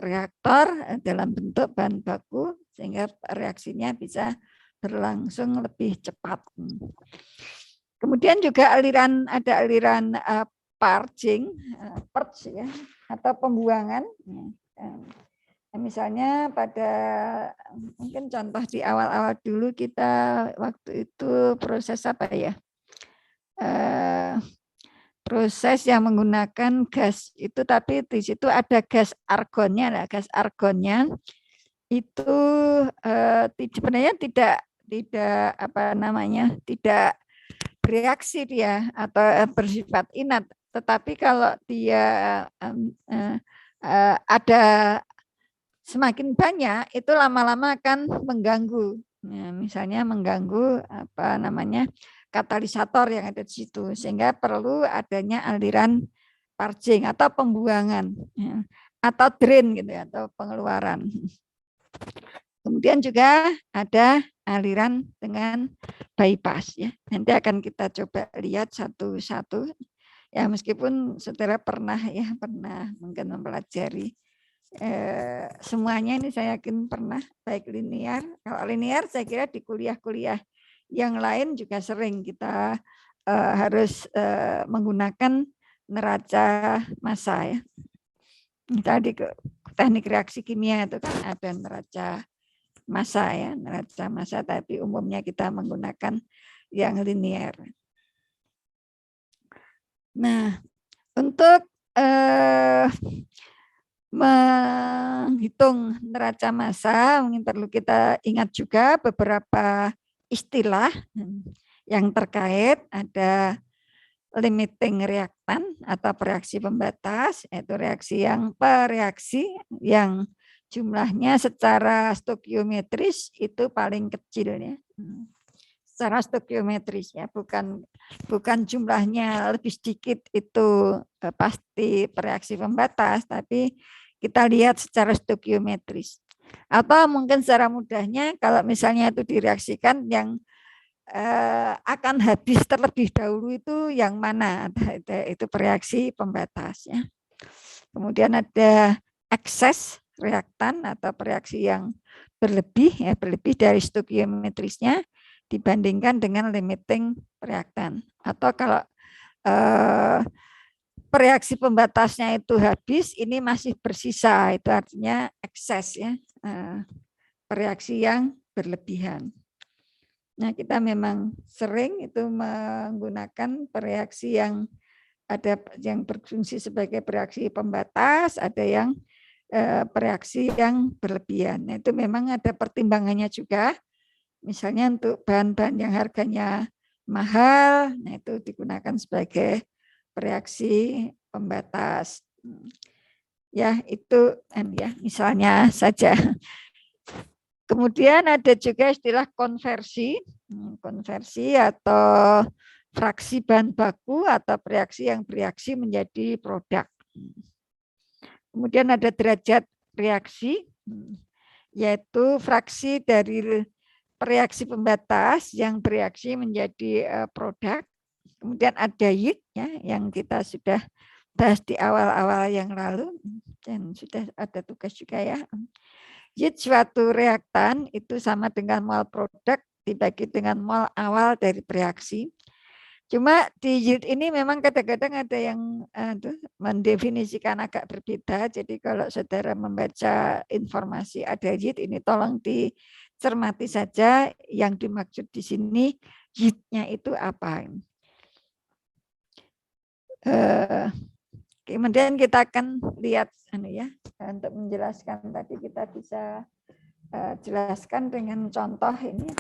reaktor dalam bentuk bahan baku sehingga reaksinya bisa berlangsung lebih cepat. Kemudian juga ada aliran purging ya, atau pembuangan. Misalnya pada mungkin contoh di awal-awal dulu kita waktu itu proses apa ya? Proses yang menggunakan gas itu, tapi di situ ada gas argonnya. Nah, gas argonnya itu sebenarnya tidak tidak bereaksi dia atau bersifat inat, tetapi kalau dia ada semakin banyak itu lama-lama akan mengganggu. Nah, misalnya mengganggu katalisator yang ada di situ, sehingga perlu adanya aliran purging atau pembuangan ya, atau drain gitu ya, atau pengeluaran. Kemudian juga ada aliran dengan bypass ya. Nanti akan kita coba lihat satu-satu. Ya meskipun saudara pernah mungkin mempelajari semuanya ini, saya yakin pernah, baik linear. Kalau linear saya kira di kuliah-kuliah yang lain juga sering kita harus menggunakan neraca massa ya. Tadi teknik reaksi kimia itu kan ada neraca massa ya, neraca massa, tapi umumnya kita menggunakan yang linear. Nah, untuk menghitung neraca massa mungkin perlu kita ingat juga beberapa istilah yang terkait. Ada limiting reaktan atau reaksi pembatas, yaitu reaksi yang jumlahnya secara stokiometris itu paling kecil ya. Secara stokiometris ya, bukan jumlahnya lebih sedikit itu pasti reaksi pembatas, tapi kita lihat secara stokiometris. Atau mungkin secara mudahnya kalau misalnya itu direaksikan yang akan habis terlebih dahulu itu yang mana? Itu reaksi pembatas ya. Kemudian ada ekses reaktan atau reaksi yang berlebih dari stokiometrisnya dibandingkan dengan limiting reaktan. Atau kalau reaksi pembatasnya itu habis, ini masih bersisa, itu artinya ekses ya, reaksi yang berlebihan. Nah, kita memang sering itu menggunakan reaksi yang ada yang berfungsi sebagai reaksi pembatas, ada yang reaksi yang berlebihan. Nah, itu memang ada pertimbangannya juga. Misalnya untuk bahan-bahan yang harganya mahal, nah itu digunakan sebagai reaksi pembatas. Ya, itu ya misalnya saja. Kemudian ada juga istilah konversi atau fraksi bahan baku atau reaksi yang bereaksi menjadi produk. Kemudian ada derajat reaksi, yaitu fraksi dari reaksi pembatas yang bereaksi menjadi produk. Kemudian ada yield ya, yang kita sudah bahas di awal-awal yang lalu dan sudah ada tugas juga ya. Yield suatu reaktan itu sama dengan mol produk dibagi dengan mol awal dari reaksi. Cuma di yield ini memang kadang-kadang ada yang mendefinisikan agak berbeda. Jadi kalau saudara membaca informasi ada yield ini tolong dicermati saja yang dimaksud di sini yield-nya itu apa. Kemudian kita akan lihat ya, untuk menjelaskan tadi kita bisa jelaskan dengan contoh ini.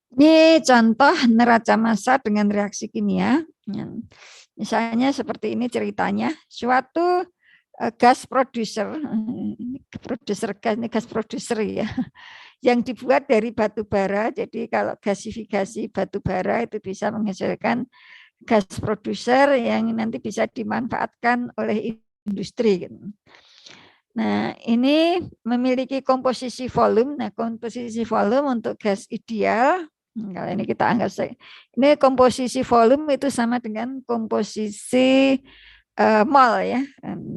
Ini contoh neraca massa dengan reaksi kimia. Misalnya seperti ini ceritanya, suatu gas producer gas, ini gas producer ya, yang dibuat dari batu bara. Jadi kalau gasifikasi batu bara itu bisa menghasilkan gas producer yang nanti bisa dimanfaatkan oleh industri. Nah, ini memiliki komposisi volume. Nah, komposisi volume untuk gas ideal, kalau ini kita anggap ini komposisi volume itu sama dengan komposisi mol ya.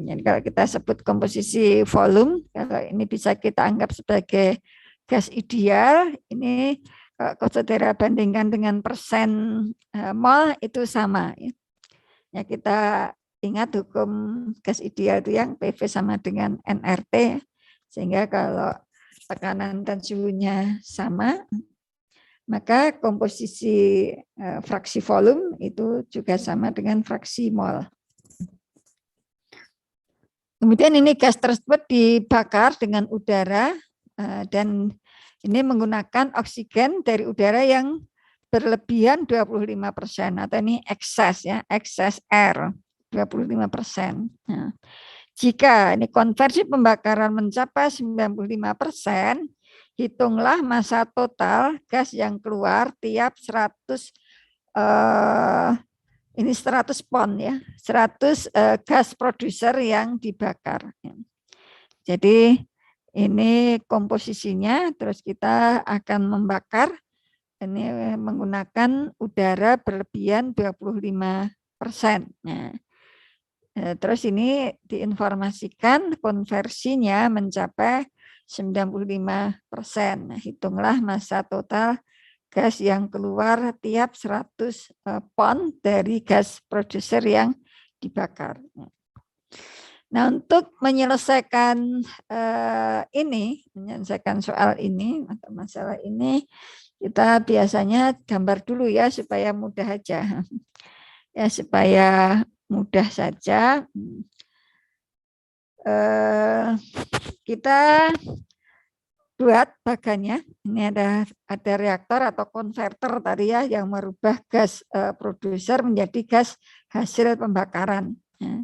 Jadi kalau kita sebut komposisi volume, kalau ini bisa kita anggap sebagai gas ideal, ini kalau saudara bandingkan dengan persen mol itu sama ya. Ya kita ingat hukum gas ideal itu yang PV sama dengan nRT, sehingga kalau tekanan dan suhunya sama, maka komposisi fraksi volume itu juga sama dengan fraksi mol. Kemudian ini gas tersebut dibakar dengan udara dan ini menggunakan oksigen dari udara yang berlebihan 25% atau ini excess ya, excess air 25%. Nah, jika ini konversi pembakaran mencapai 95%, hitunglah massa total gas yang keluar tiap 100 ini 100 pon ya, 100 gas producer yang dibakar. Jadi ini komposisinya, terus kita akan membakar ini menggunakan udara berlebihan 25%. Nah, terus ini diinformasikan konversinya mencapai 95%. Nah, hitunglah massa total gas yang keluar tiap 100 pon dari gas producer yang dibakar. Nah, untuk menyelesaikan menyelesaikan soal ini atau masalah ini, kita biasanya gambar dulu ya supaya mudah aja. Ya, supaya mudah saja. Kita buat bagannya. Ini ada reaktor atau konverter tadi ya yang merubah gas produser menjadi gas hasil pembakaran. Ya.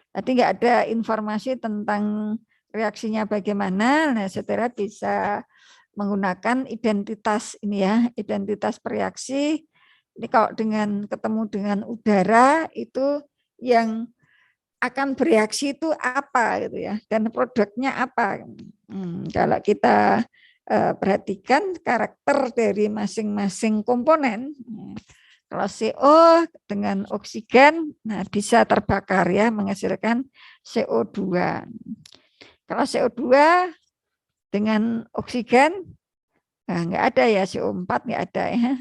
Tadi nggak ada informasi tentang reaksinya bagaimana. Nah, saudara bisa menggunakan identitas ini ya, identitas reaksi. Ini kalau ketemu dengan udara itu yang akan bereaksi itu apa gitu ya, dan produknya apa. Kalau kita perhatikan karakter dari masing-masing komponen. Kalau CO dengan oksigen, nah bisa terbakar ya, menghasilkan CO2. Kalau CO2 dengan oksigen, nah nggak ada ya, CO4 nggak ada ya.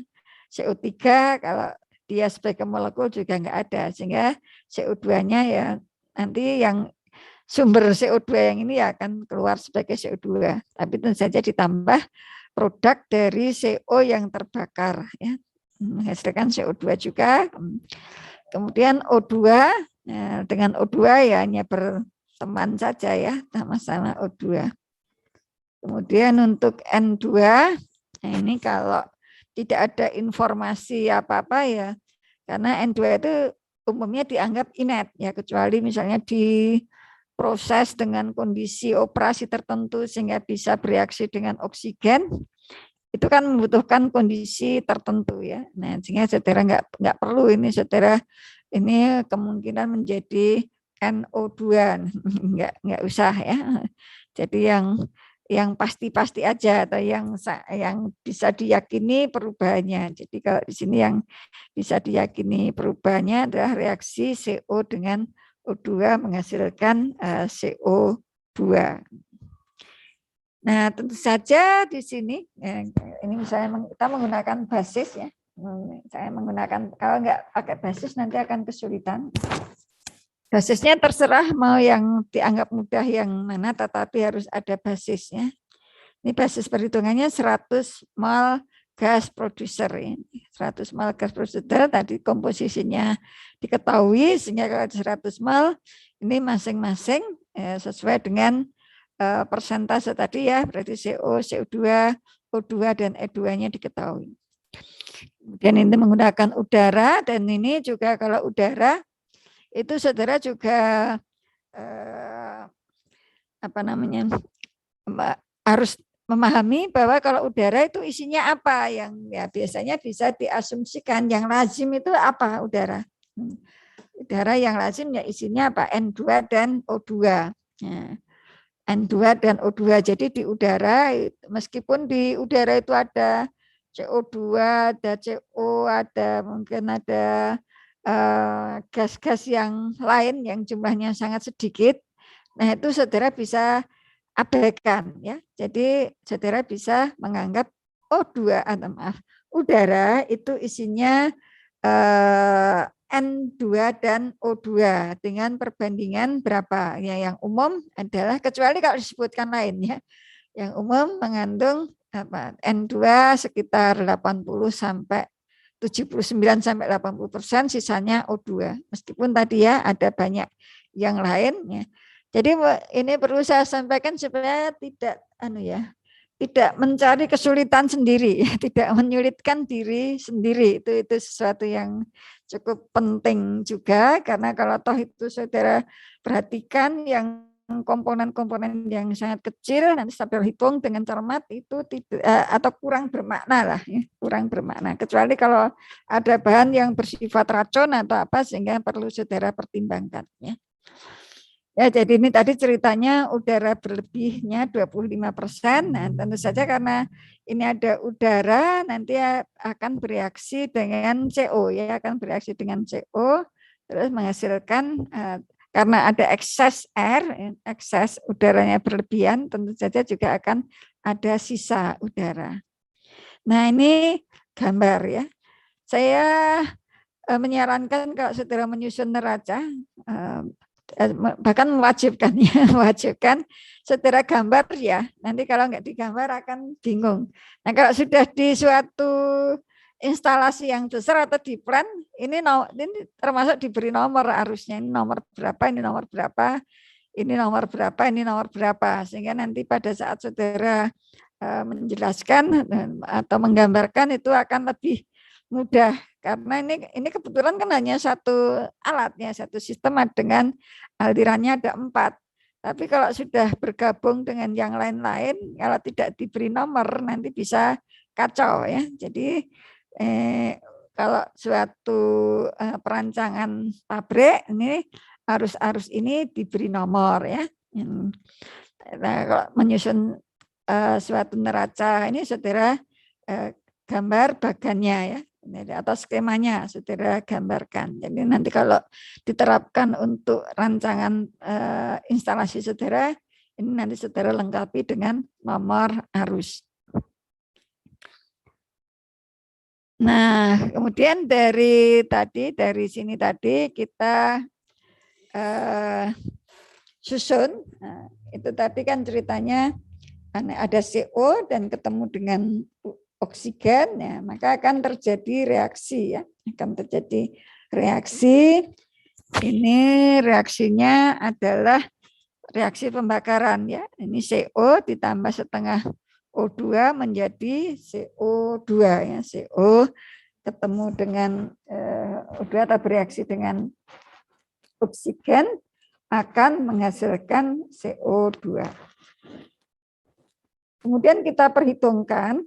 CO3 kalau dia sebagai molekul juga nggak ada, sehingga CO2-nya ya nanti yang sumber CO2 yang ini ya akan keluar sebagai CO2. Tapi tentu saja ditambah produk dari CO yang terbakar ya, menghasilkan CO2 juga. Kemudian O2, dengan O2 ya hanya berteman saja ya, sama-sama O2. Kemudian untuk N2, nah ini kalau tidak ada informasi apa-apa ya, karena N2 itu umumnya dianggap inert ya, kecuali misalnya diproses dengan kondisi operasi tertentu sehingga bisa bereaksi dengan oksigen. itu kan membutuhkan kondisi tertentu ya. Nah, sehingga saudara nggak perlu ini saudara ini kemungkinan menjadi NO2 nggak usah ya. Jadi yang pasti-pasti aja atau yang bisa diyakini perubahannya. Jadi kalau di sini yang bisa diyakini perubahannya adalah reaksi CO dengan O2 menghasilkan CO2. Nah, tentu saja di sini ini misalnya kita menggunakan basis ya. Saya menggunakan kalau nggak pakai basis nanti akan kesulitan. Basisnya terserah mau yang dianggap mudah yang mana, tetapi harus ada basisnya. Ini basis perhitungannya 100 mol gas producer ini. 100 mol gas producer tadi komposisinya diketahui sehingga kalau 100 mol ini masing-masing sesuai dengan persentase tadi ya, berarti CO, CO2, O2 dan E2-nya diketahui. Kemudian ini menggunakan udara dan ini juga kalau udara itu saudara juga apa namanya harus memahami bahwa kalau udara itu isinya apa yang ya biasanya bisa diasumsikan yang lazim itu apa udara. Udara yang lazim ya isinya apa N2 dan O2. Nah, N2 dan O2. Jadi di udara meskipun di udara itu ada CO2, ada CO, ada mungkin ada gas-gas yang lain yang jumlahnya sangat sedikit. Nah, itu saudara bisa abaikan ya. Jadi saudara bisa menganggap O2 atau maaf, udara itu isinya N2 dan O2 dengan perbandingan berapa? Ya, yang umum adalah kecuali kalau disebutkan lain ya. Yang umum mengandung N2 sekitar 80 sampai 79 sampai 80%, sisanya O2. Meskipun tadi ya ada banyak yang lain ya. Jadi ini perlu saya sampaikan supaya tidak mencari kesulitan sendiri, tidak menyulitkan diri sendiri. Itu sesuatu yang cukup penting juga karena kalau toh itu saudara perhatikan yang komponen-komponen yang sangat kecil nanti saudara hitung dengan cermat itu tidak atau kurang bermakna lah ya, kurang bermakna kecuali kalau ada bahan yang bersifat racun atau apa sehingga perlu saudara pertimbangkan ya. Ya, jadi ini tadi ceritanya udara berlebihnya 25%. Nah, tentu saja karena ini ada udara, nanti akan bereaksi dengan CO, ya, akan bereaksi dengan CO, terus menghasilkan karena ada excess air, excess udaranya berlebihan, tentu saja juga akan ada sisa udara. Nah, ini gambar ya. Saya menyarankan kalau saudara menyusun neraca, bahkan mewajibkan ya, mewajibkan saudara gambar ya. Nanti kalau nggak digambar akan bingung. Nah, kalau sudah di suatu instalasi yang besar atau di plan, ini termasuk diberi nomor arusnya, ini nomor berapa, ini nomor berapa, ini nomor berapa, ini nomor berapa, sehingga nanti pada saat saudara menjelaskan atau menggambarkan itu akan lebih mudah karena ini kebetulan kan hanya satu alatnya, satu sistem dengan alirannya ada 4. Tapi kalau sudah bergabung dengan yang lain-lain, kalau tidak diberi nomor nanti bisa kacau ya. Jadi kalau suatu perancangan pabrik ini arus-arus ini diberi nomor ya. Nah, kalau menyusun suatu neraca ini saudara gambar bagannya ya atau skemanya saudara gambarkan. Jadi nanti kalau diterapkan untuk rancangan instalasi saudara, ini nanti saudara lengkapi dengan nomor arus. Nah, kemudian dari sini tadi kita susun. Nah, itu tadi kan ceritanya ada CO dan ketemu dengan oksigen, ya, maka akan terjadi reaksi ya, akan terjadi reaksi. Ini reaksinya adalah reaksi pembakaran ya. Ini CO ditambah setengah O2 menjadi CO2 ya. CO ketemu dengan O2 atau bereaksi dengan oksigen akan menghasilkan CO2. Kemudian kita perhitungkan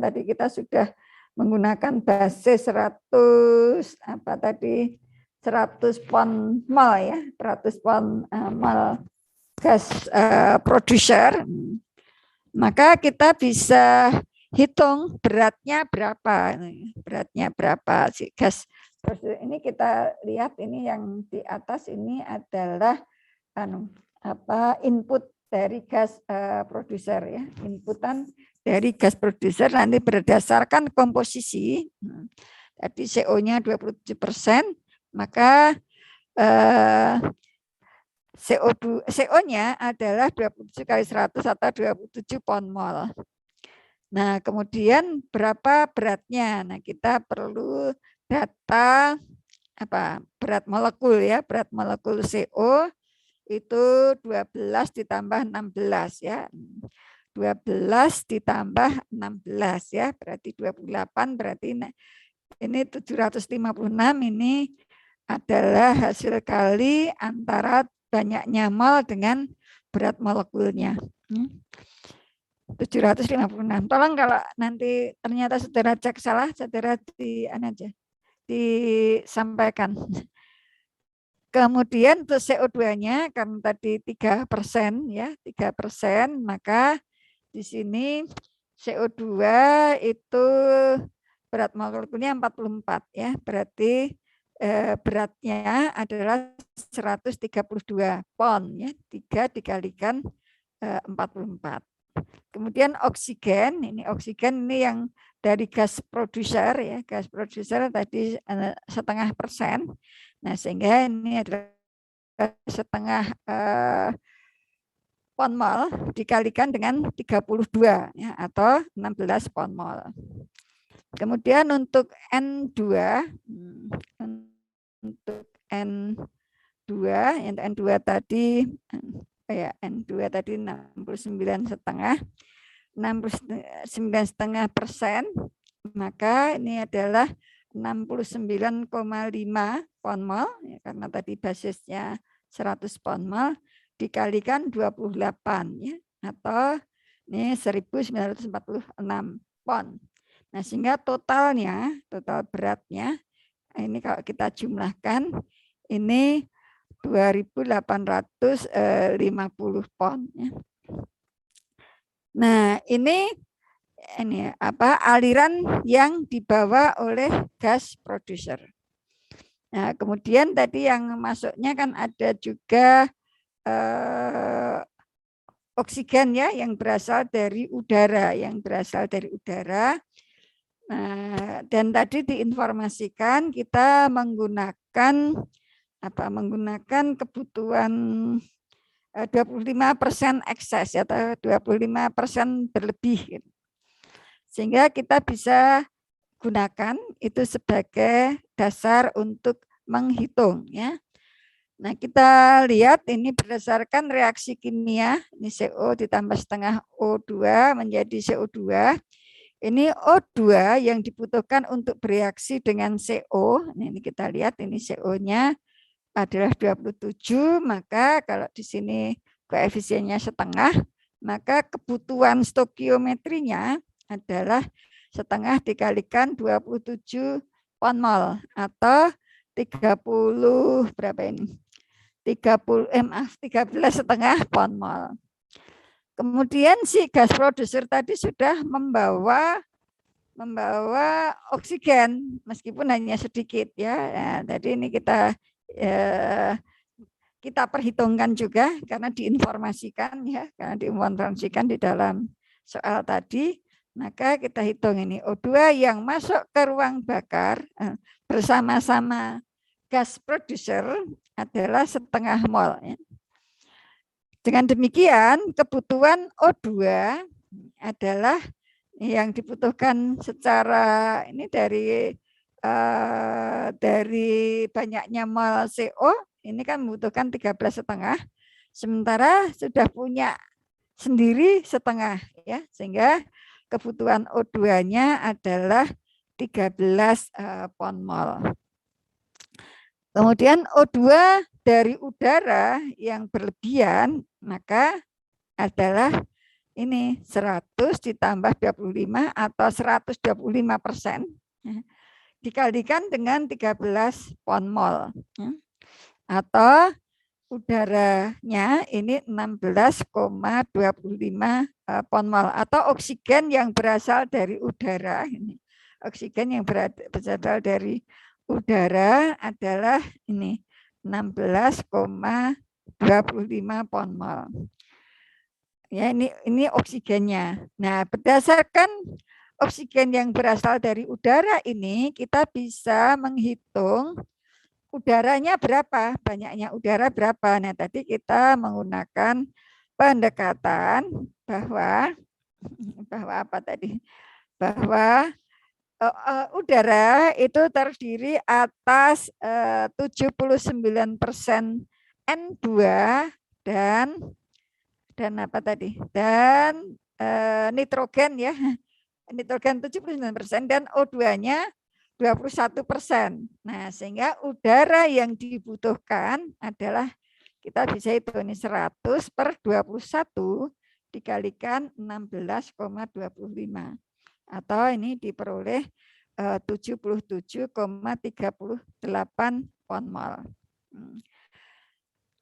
tadi kita sudah menggunakan basis 100 apa tadi 100 pon mol ya, 100 pon mol gas producer. Maka kita bisa hitung beratnya berapa. Beratnya berapa si gas producer ini, kita lihat ini yang di atas ini adalah input dari gas producer ya, inputan dari gas producer nanti berdasarkan komposisi. Tadi CO-nya 27%, maka CO-nya adalah 27 kali 100 atau 27 pon mol. Nah, kemudian berapa beratnya? Nah, kita perlu data berat molekul ya, berat molekul CO itu 12 ditambah 16 ya. 12 ditambah 16 ya, berarti 28, berarti ini 756 ini adalah hasil kali antara banyaknya mol dengan berat molekulnya. 756. Tolong kalau nanti ternyata saudara cek salah, saudara disampaikan. Kemudian untuk CO2-nya kan tadi 3% ya, 3%, maka di sini CO2 itu berat molekulnya 44 ya, berarti beratnya adalah 132 pon ya, 3 dikalikan 44. Kemudian oksigen, ini yang dari gas producer ya, gas producer tadi 0,5%. Nah, sehingga ini adalah setengah pon mol dikalikan dengan 32 ya, atau 16 pon mol. Kemudian untuk N2 tadi ya, N2 tadi 69,5%, maka ini adalah 69,5 pon mol ya, karena tadi basisnya 100 pon mol dikalikan 28 ya, atau ini 1946 pon. Nah, sehingga total beratnya ini kalau kita jumlahkan ini 2.850 pon ya. Nah, ini aliran yang dibawa oleh gas producer. Nah, kemudian tadi yang masuknya kan ada juga oksigen ya, yang berasal dari udara, Nah, dan tadi diinformasikan kita menggunakan kebutuhan 25% ekses atau 25% berlebih. Sehingga kita bisa gunakan itu sebagai dasar untuk menghitung ya. Nah, kita lihat ini berdasarkan reaksi kimia, ini CO ditambah setengah O2 menjadi CO2. Ini O2 yang dibutuhkan untuk bereaksi dengan CO. Ini kita lihat ini CO-nya adalah 27, maka kalau di sini koefisiennya setengah, maka kebutuhan stokiometrinya adalah setengah dikalikan 27 pon mol atau 30 berapa ini? 13,5 pon mol. Kemudian si gas producer tadi sudah membawa oksigen meskipun hanya sedikit ya. Nah, tadi ini kita perhitungkan juga karena diinformasikan di dalam soal tadi. Maka kita hitung ini O2 yang masuk ke ruang bakar bersama-sama gas producer adalah setengah mol ya. Dengan demikian, kebutuhan O2 adalah yang dibutuhkan secara ini dari banyaknya mol CO, ini kan membutuhkan 13,5, sementara sudah punya sendiri setengah ya, sehingga kebutuhan O2-nya adalah 13 pon mol. Kemudian O2 dari udara yang berlebihan maka adalah ini 100 ditambah 25 atau 125% dikalikan dengan 13 pon mol. Atau udaranya ini 16,25 pon mol atau oksigen yang berasal dari udara ini. Oksigen yang berasal dari udara adalah ini 16,25 pon mol. Ya, ini oksigennya. Nah, berdasarkan oksigen yang berasal dari udara ini, kita bisa menghitung udaranya berapa, banyaknya udara berapa. Nah, tadi kita menggunakan pendekatan bahwa apa tadi? Bahwa udara itu terdiri atas 79% N2 dan apa tadi? Dan nitrogen ya. Nitrogen 79% dan O2-nya 21%. Nah, sehingga udara yang dibutuhkan adalah kita bisa hitung ini 100 per 21 dikalikan 16,25. Atau ini diperoleh 77,38 pon mol.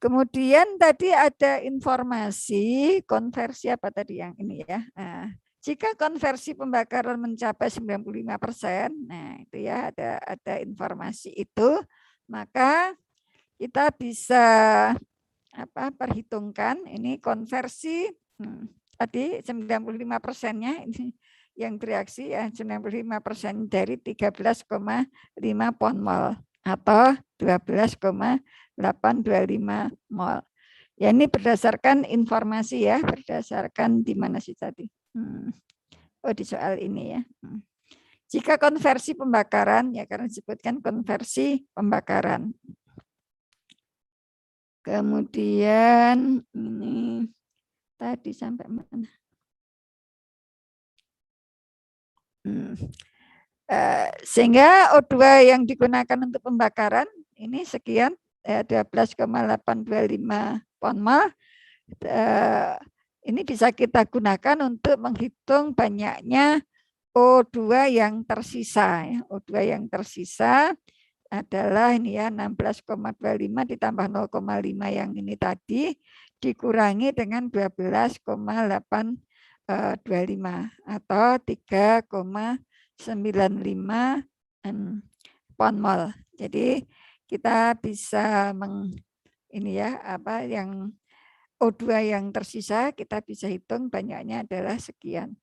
Kemudian tadi ada informasi konversi apa tadi yang ini ya. Nah, jika konversi pembakaran mencapai 95%, nah itu ya ada informasi itu, maka kita bisa perhitungkan ini konversi tadi 95%-nya ini yang bereaksi ya 95% dari 13,5 pon mol atau 12,825 mol. Ya ini berdasarkan informasi ya, berdasarkan di mana sih tadi? Oh di soal ini ya. Jika konversi pembakaran ya karena disebutkan konversi pembakaran. Kemudian ini tadi sampai mana? Sehingga O2 yang digunakan untuk pembakaran ini sekian 12,825 pon mol. Ini bisa kita gunakan untuk menghitung banyaknya O2 yang tersisa. O2 yang tersisa adalah ini ya 16,25 ditambah 0,5 yang ini tadi dikurangi dengan 12,825 atau 3,95 pon mol. Jadi kita bisa ini ya yang O2 yang tersisa kita bisa hitung banyaknya adalah sekian.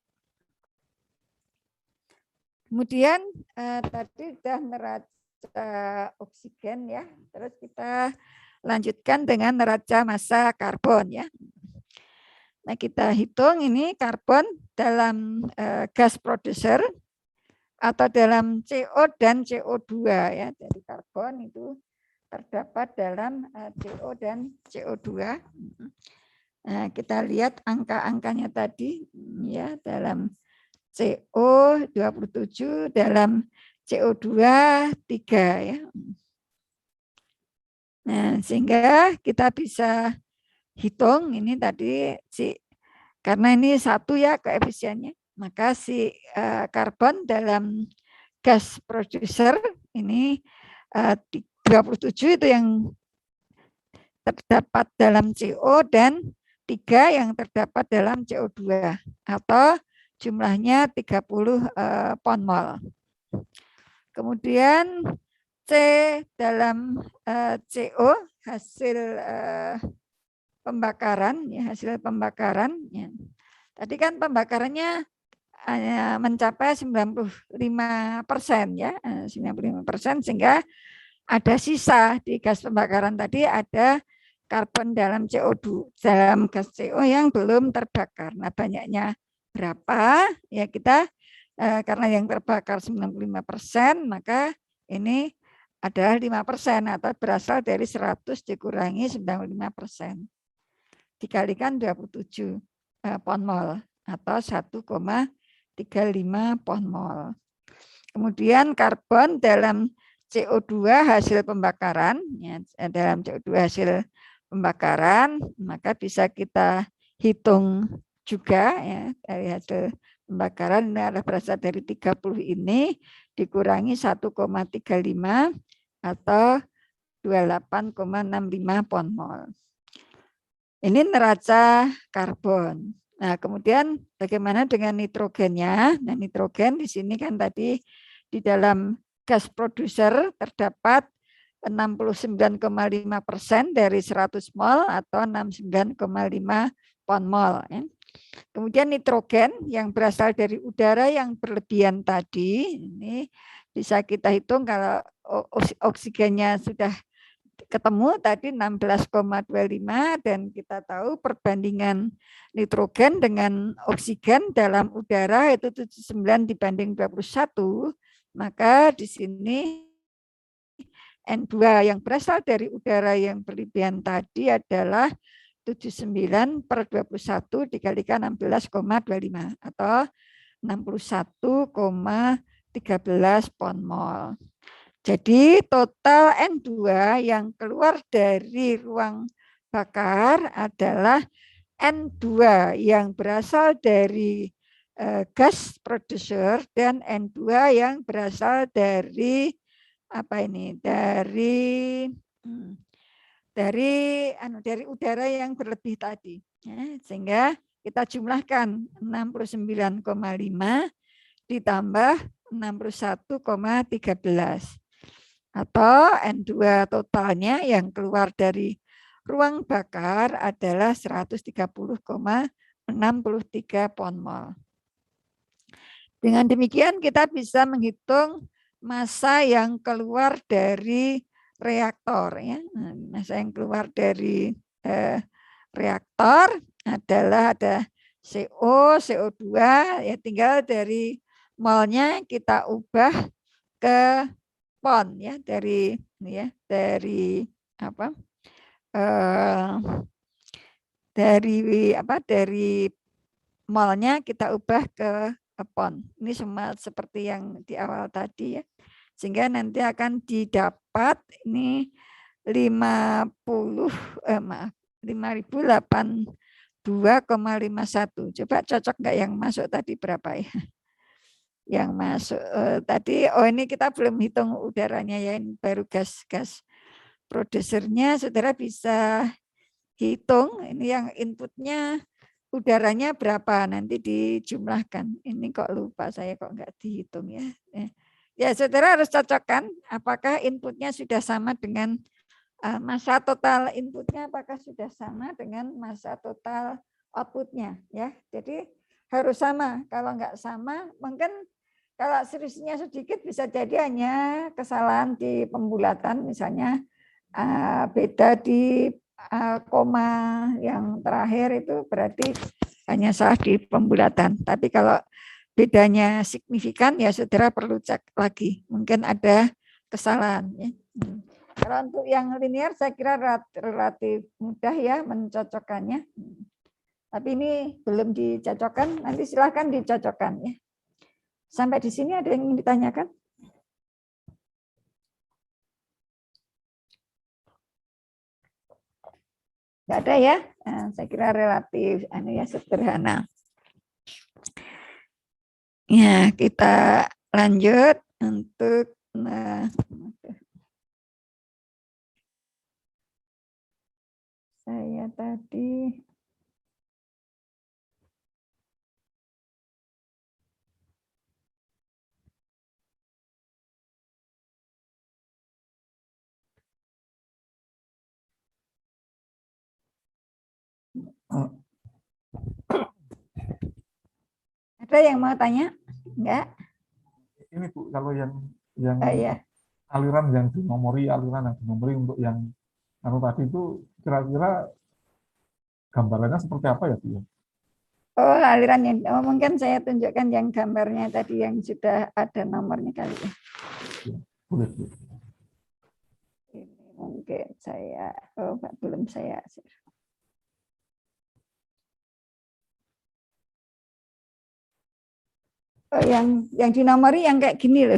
Kemudian tadi sudah neraca oksigen ya, terus kita lanjutkan dengan neraca massa karbon ya. Nah kita hitung ini karbon dalam gas producer atau dalam CO dan CO2 ya. Jadi karbon itu terdapat dalam CO dan CO2. Nah, kita lihat angka-angkanya tadi ya dalam CO 27, dalam CO2 3 ya. Nah, sehingga kita bisa hitung ini tadi karena ini satu ya koefisiennya, maka si karbon dalam gas producer ini 27 itu yang terdapat dalam CO dan 3 yang terdapat dalam CO2 atau jumlahnya 30 pon mol. Kemudian C dalam CO hasil pembakaran ya, hasil pembakaran ya. Tadi kan pembakarannya mencapai 95% ya, 95% sehingga ada sisa di gas pembakaran tadi ada karbon dalam CO2 dalam gas CO yang belum terbakar. Nah, banyaknya berapa? Ya kita karena yang terbakar 95%, maka ini adalah 5% atau berasal dari 100 dikurangi 95%. Dikalikan 27 pon mol atau 1,35 pon mol. Kemudian karbon dalam CO2 hasil pembakaran, ya, dalam CO2 hasil pembakaran, maka bisa kita hitung juga ya dari hasil pembakaran ini adalah berasal dari 30 ini dikurangi 1,35 atau 28,65 pon mol. Ini neraca karbon. Nah, kemudian bagaimana dengan nitrogennya? Nah, nitrogen di sini kan tadi di dalam gas produser terdapat 69,5% dari 100 mol atau 69,5 pon mol. Kemudian nitrogen yang berasal dari udara yang berlebihan tadi, ini bisa kita hitung kalau oksigennya sudah ketemu tadi 16,25 dan kita tahu perbandingan nitrogen dengan oksigen dalam udara itu 79 dibanding 21, maka di sini N2 yang berasal dari udara yang berlebihan tadi adalah 79/21 dikalikan 16,25 atau 61,13 pon mol. Jadi total N2 yang keluar dari ruang bakar adalah N2 yang berasal dari gas producer dan N2 yang berasal dari apa ini? Dari udara yang berlebih tadi. Ya, sehingga kita jumlahkan 69,5 ditambah 61,13 atau N2 totalnya yang keluar dari ruang bakar adalah 130,63 pon mol. Dengan demikian kita bisa menghitung massa yang keluar dari reaktor. Ya. Massa yang keluar dari reaktor adalah ada CO, CO2, ya tinggal dari molnya kita ubah ke pon ya dari apa dari molnya kita ubah ke pon. Ini semua seperti yang di awal tadi ya. Sehingga nanti akan didapat ini 5.082,51. Coba cocok nggak yang masuk tadi berapa ya? Yang masuk tadi, ini kita belum hitung udaranya ya, ini baru gas produsernya. Saudara bisa hitung ini yang inputnya udaranya berapa, nanti dijumlahkan. Ini kok lupa saya, kok nggak dihitung ya. Ya saudara harus cocokkan apakah inputnya sudah sama dengan massa total inputnya, apakah sudah sama dengan massa total outputnya ya. Jadi harus sama, kalau nggak sama mungkin kalau selisihnya sedikit bisa jadi hanya kesalahan di pembulatan, misalnya beda di koma yang terakhir itu berarti hanya salah di pembulatan. Tapi kalau bedanya signifikan ya saudara perlu cek lagi, mungkin ada kesalahan. Ya. Kalau untuk yang linear saya kira relatif mudah ya mencocokkannya. Tapi ini belum dicocokkan, nanti silahkan dicocokkan ya. Sampai di sini ada yang ingin ditanyakan? Enggak ada ya? Nah, saya kira relatif sederhana. Ya, kita lanjut untuk saya tadi ada yang mau tanya? Enggak? Ini Bu, kalau yang ya. aliran yang dinomori untuk yang tadi itu kira-kira gambarannya seperti apa ya Bu? Oh, aliran yang mungkin saya tunjukkan yang gambarnya tadi yang sudah ada nomornya kali ya. Boleh Bu. Ini mungkin saya belum saya share. Oh, yang dinomori yang kayak gini loh.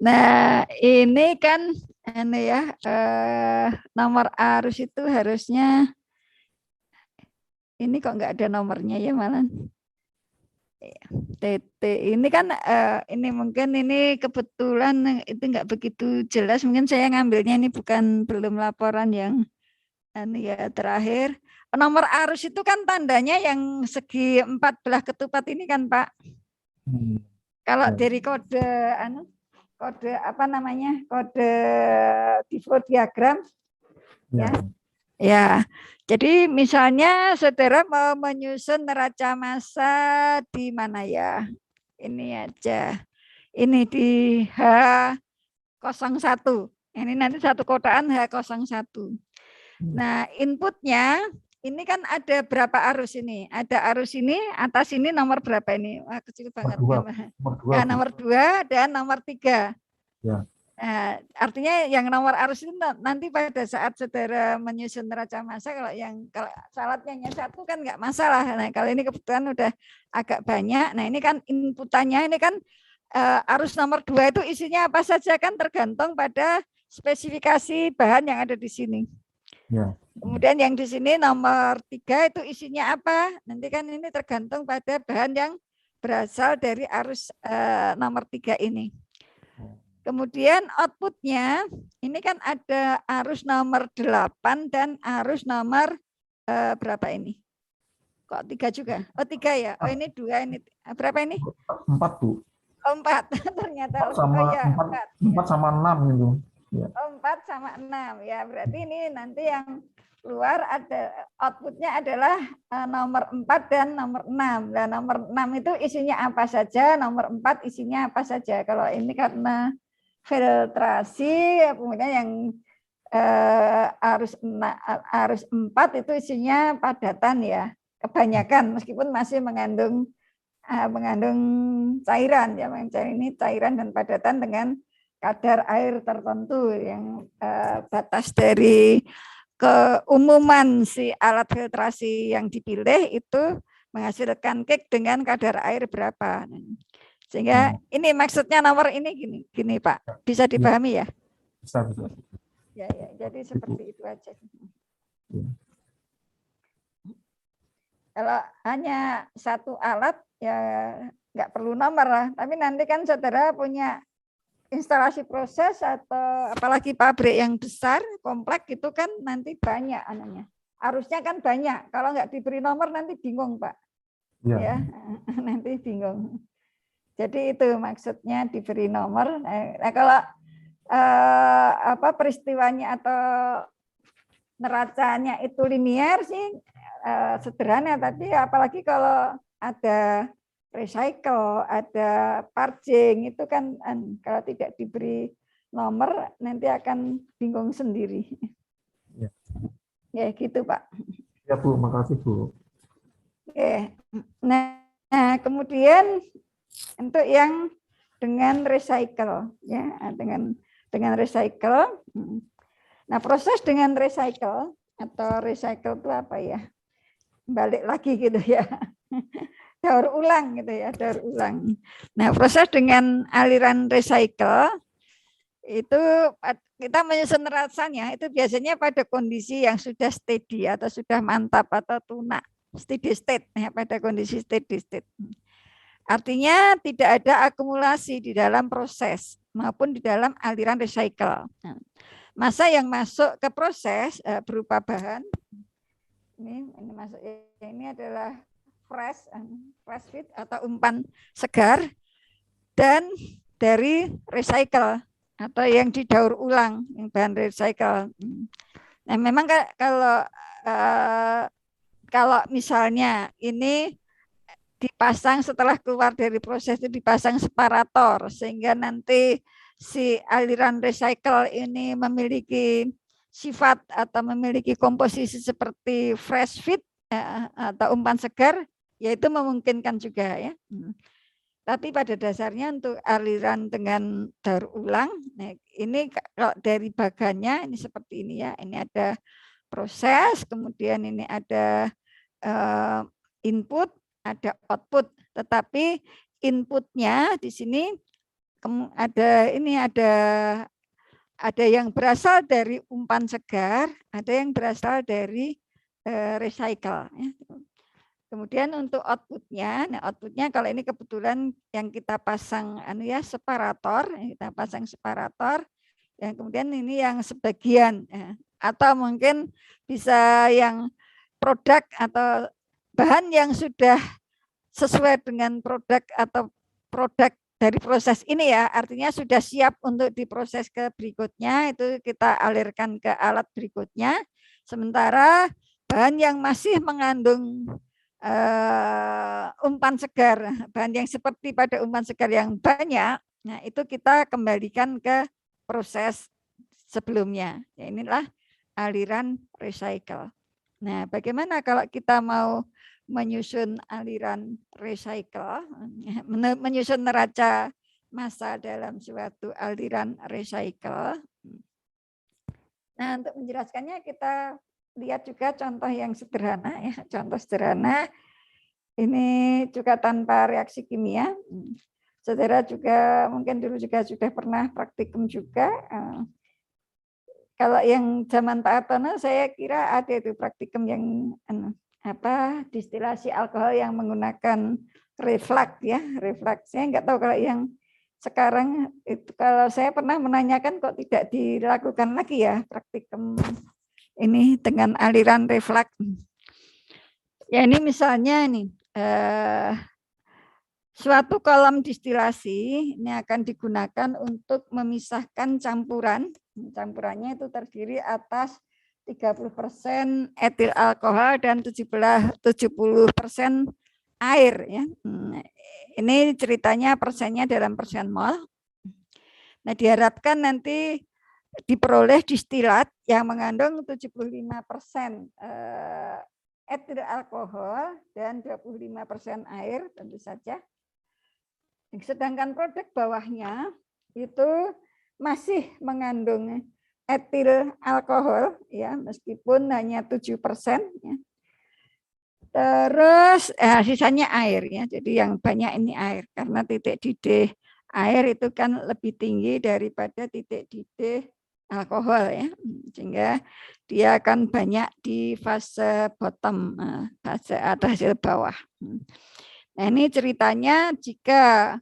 Nah, ini kan nomor arus itu harusnya ini kok nggak ada nomornya ya malah. TT ini kan ini mungkin ini kebetulan itu nggak begitu jelas, mungkin saya ngambilnya ini belum laporan yang ya terakhir. Nomor arus itu kan tandanya yang segi 14 ketupat ini kan Pak. Kalau dari kode kode apa namanya, kode default diagram ya. Jadi misalnya saudara mau menyusun neraca massa di mana ya? Ini aja. Ini di H01. Ini nanti satu kotaan H01. Nah, inputnya ini kan ada berapa arus ini? Ada arus ini, atas ini nomor berapa ini? Wah, kecil banget. Nomor 2 dan nomor 3. Ya. Nah, artinya yang nomor arus itu nanti pada saat saudara menyusun neraca massa, kalau salatnya satu kan nggak masalah. Nah, kalau ini kebetulan udah agak banyak. Nah, ini kan inputannya ini kan arus nomor 2 itu isinya apa saja kan tergantung pada spesifikasi bahan yang ada di sini. Ya. Kemudian yang di sini nomor 3 itu isinya apa? Nanti kan ini tergantung pada bahan yang berasal dari arus nomor 3 ini. Kemudian outputnya ini kan ada arus nomor 8 dan arus nomor berapa ini? Kok 3 juga? Oh 3 ya? Oh ini 2, ini berapa ini? 4 Bu. Oh 4 ternyata. 4 sama, oh, ya, 4 sama 6 gitu. Ya. Oh 4 sama 6 ya, berarti ini nanti yang keluar ada outputnya adalah nomor 4 dan nomor 6. Nah, nomor 6 itu isinya apa saja, nomor 4 isinya apa saja. Kalau ini karena filtrasi, kemudian yang arus 4 itu isinya padatan ya, kebanyakan meskipun masih mengandung cairan ya, ini cairan dan padatan dengan kadar air tertentu yang batas dari keumuman si alat filtrasi yang dipilih itu menghasilkan cake dengan kadar air berapa. Sehingga ini maksudnya nomor ini gini Pak, bisa dipahami ya? Bisa. Ya, jadi seperti itu aja. Kalau hanya satu alat ya nggak perlu nomor lah, tapi nanti kan saudara punya instalasi proses atau apalagi pabrik yang besar, kompleks itu kan nanti banyak anaknya. Arusnya kan banyak, kalau nggak diberi nomor nanti bingung Pak. Ya, nanti bingung. Jadi itu maksudnya diberi nomor. Nah, kalau peristiwanya atau neracanya itu linear sih sederhana, tapi apalagi kalau ada recycle, ada purging itu kan kalau tidak diberi nomor nanti akan bingung sendiri. Ya gitu Pak. Ya Bu, makasih Bu. Oke. Nah kemudian untuk yang dengan recycle ya, dengan recycle. Nah, proses dengan recycle atau recycle itu apa ya? Balik lagi gitu ya. Daur ulang gitu ya, daur ulang. Nah, proses dengan aliran recycle itu kita menyusun neracanya itu biasanya pada kondisi yang sudah steady atau sudah mantap atau tunak, steady state ya, pada kondisi steady state. Artinya tidak ada akumulasi di dalam proses maupun di dalam aliran recycle. Massa yang masuk ke proses berupa bahan ini masuk, ini adalah fresh feed atau umpan segar dan dari recycle atau yang didaur ulang, yang bahan recycle. Nah, memang kalau misalnya ini dipasang setelah keluar dari proses itu dipasang separator sehingga nanti si aliran recycle ini memiliki sifat atau memiliki komposisi seperti fresh feed atau umpan segar, yaitu memungkinkan juga ya. Tapi pada dasarnya untuk aliran dengan daur ulang, nah ini kalau dari bagannya ini seperti ini ya. Ini ada proses, kemudian ini ada input, ada output, tetapi inputnya di sini ada yang berasal dari umpan segar, ada yang berasal dari recycle. Kemudian untuk outputnya, nah outputnya kalau ini kebetulan yang kita pasang separator, kita pasang separator, dan kemudian ini yang sebagian, atau mungkin bisa yang produk atau bahan yang sudah sesuai dengan produk atau produk dari proses ini ya, artinya sudah siap untuk diproses ke berikutnya, itu kita alirkan ke alat berikutnya. Sementara bahan yang masih mengandung umpan segar, bahan yang seperti pada umpan segar yang banyak, nah itu kita kembalikan ke proses sebelumnya. Ya, inilah aliran recycle. Nah, bagaimana kalau kita mau menyusun aliran recycle, menyusun neraca massa dalam suatu aliran recycle? Nah, untuk menjelaskannya kita lihat juga contoh yang sederhana ya, contoh sederhana ini juga tanpa reaksi kimia. Saudara juga mungkin dulu juga sudah pernah praktikum juga. Kalau yang zaman Pak Hartono saya kira ada itu praktikum yang distilasi alkohol yang menggunakan reflux ya, reflux. Saya nggak tahu kalau yang sekarang itu, kalau saya pernah menanyakan kok tidak dilakukan lagi ya praktikum ini dengan aliran reflux. Ya ini misalnya nih suatu kolom distilasi ini akan digunakan untuk memisahkan campuran. Campurannya itu terdiri atas 30% etil alkohol dan 70% air ya. Ini ceritanya persennya dalam persen mol. Nah, diharapkan nanti diperoleh distilat yang mengandung 75% etil alkohol dan 25% air tentu saja. Sedangkan produk bawahnya itu masih mengandung etil alkohol ya, meskipun hanya 7% ya. Terus sisanya air ya. Jadi yang banyak ini air karena titik didih air itu kan lebih tinggi daripada titik didih alkohol ya. Sehingga dia akan banyak di fase bottom, fase atas hasil bawah. Nah, ini ceritanya jika